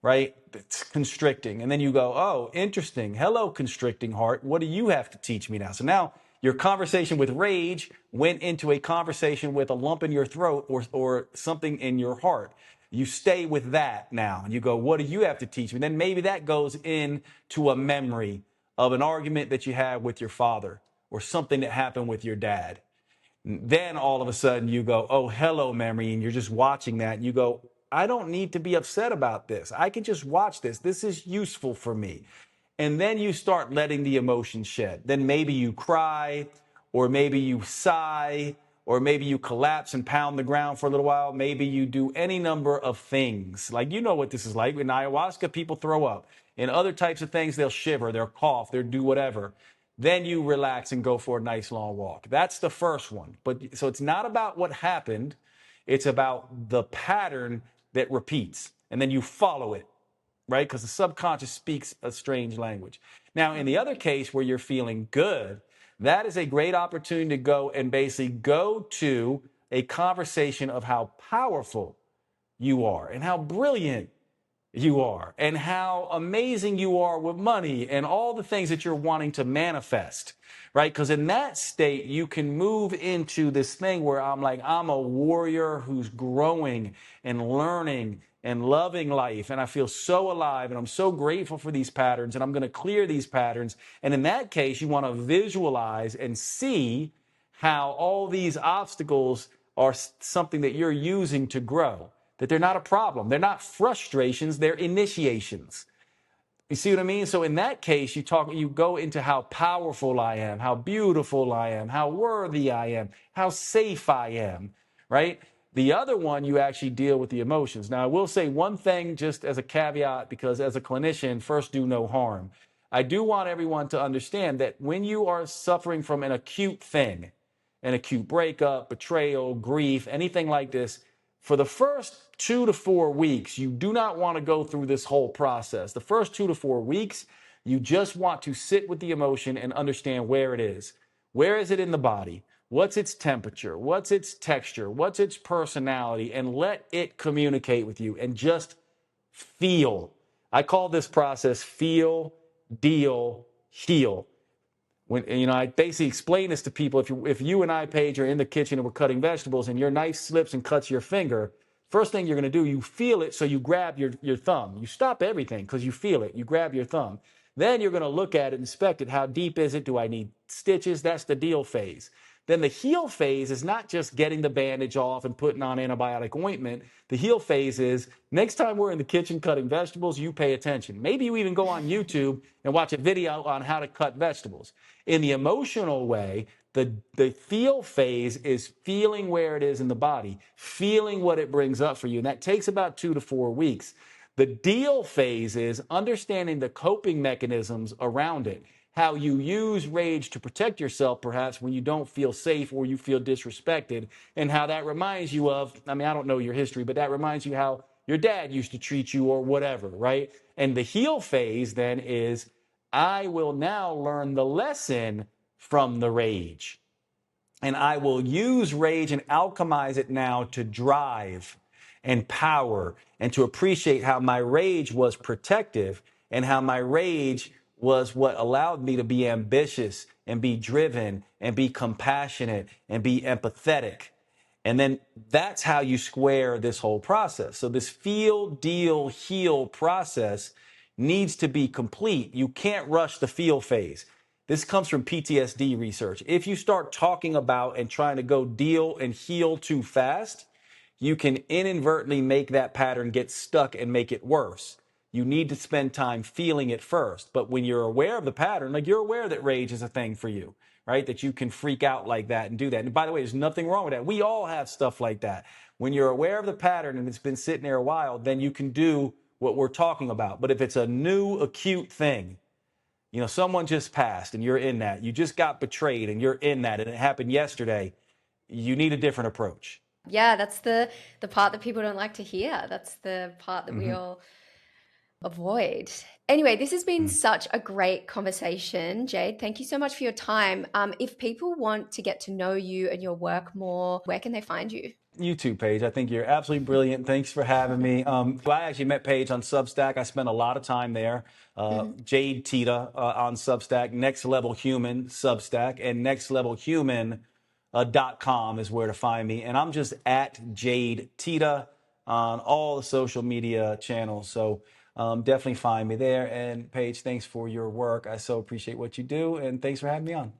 right? It's constricting. And then you go, oh, interesting. Hello, constricting heart. What do you have to teach me now? So now your conversation with rage went into a conversation with a lump in your throat or something in your heart. You stay with that now and you go, what do you have to teach me? Then maybe that goes into a memory of an argument that you had with your father or something that happened with your dad. Then all of a sudden you go, oh, hello, memory. And you're just watching that. And you go, I don't need to be upset about this. I can just watch this. This is useful for me. And then you start letting the emotion shed. Then maybe you cry, or maybe you sigh, or maybe you collapse and pound the ground for a little while. Maybe you do any number of things. Like, you know what this is like. In ayahuasca, people throw up. In other types of things, they'll shiver, they'll cough, they'll do whatever. Then you relax and go for a nice long walk. That's the first one. But so it's not about what happened. It's about the pattern that repeats. And then you follow it, right? Because the subconscious speaks a strange language. Now, in the other case where you're feeling good, that is a great opportunity to go and basically go to a conversation of how powerful you are and how brilliant you are and how amazing you are with money and all the things that you're wanting to manifest, right? Because in that state, you can move into this thing where I'm like, I'm a warrior who's growing and learning and loving life. And I feel so alive and I'm so grateful for these patterns and I'm going to clear these patterns. And in that case, you want to visualize and see how all these obstacles are something that you're using to grow. That they're not a problem. They're not frustrations, they're initiations. You see what I mean? So in that case, you go into how powerful I am, how beautiful I am, how worthy I am, how safe I am, right? The other one, you actually deal with the emotions. Now, I will say one thing just as a caveat, because as a clinician, first do no harm. I do want everyone to understand that when you are suffering from an acute thing, an acute breakup, betrayal, grief, anything like this, for the first 2 to 4 weeks, you do not want to go through this whole process. The first 2 to 4 weeks, you just want to sit with the emotion and understand where it is. Where is it in the body? What's its temperature? What's its texture? What's its personality? And let it communicate with you and just feel. I call this process feel, deal, heal. When, I basically explain this to people. If you and I, Paige, are in the kitchen and we're cutting vegetables and your knife slips and cuts your finger, first thing you're going to do, you feel it, so you grab your thumb. You stop everything because you feel it. You grab your thumb. Then you're going to look at it, inspect it. How deep is it? Do I need stitches? That's the deal phase. Then the heal phase is not just getting the bandage off and putting on antibiotic ointment. The heal phase is next time we're in the kitchen cutting vegetables, you pay attention. Maybe you even go on YouTube and watch a video on how to cut vegetables. In the emotional way, the feel phase is feeling where it is in the body, feeling what it brings up for you. And that takes about 2 to 4 weeks. The deal phase is understanding the coping mechanisms around it, how you use rage to protect yourself, perhaps when you don't feel safe or you feel disrespected, and how that reminds you of, I don't know your history, but that reminds you how your dad used to treat you or whatever, right? And the heal phase then is, I will now learn the lesson from the rage. And I will use rage and alchemize it now to drive and power and to appreciate how my rage was protective and how my rage was what allowed me to be ambitious and be driven and be compassionate and be empathetic. And then that's how you square this whole process. So this feel, deal, heal process needs to be complete. You can't rush the feel phase. This comes from PTSD research. If you start talking about and trying to go deal and heal too fast, you can inadvertently make that pattern get stuck and make it worse. You need to spend time feeling it first. But when you're aware of the pattern, like you're aware that rage is a thing for you, right? That you can freak out like that and do that. And by the way, there's nothing wrong with that. We all have stuff like that. When you're aware of the pattern and it's been sitting there a while, then you can do what we're talking about. But if it's a new acute thing, someone just passed and you're in that, you just got betrayed and you're in that, and it happened yesterday, you need a different approach. Yeah, that's the part that people don't like to hear. That's the part that we all avoid. Anyway, this has been such a great conversation, Jade. Thank you so much for your time. If people want to get to know you and your work more, where can they find you? You too, Paige. I think you're absolutely brilliant. Thanks for having me. I actually met Paige on Substack. I spent a lot of time there. Jade Tita on Substack, Next Level Human Substack, and nextlevelhuman.com is where to find me. And I'm just at Jade Tita on all the social media channels. So definitely find me there. And Paige, thanks for your work. I so appreciate what you do. And thanks for having me on.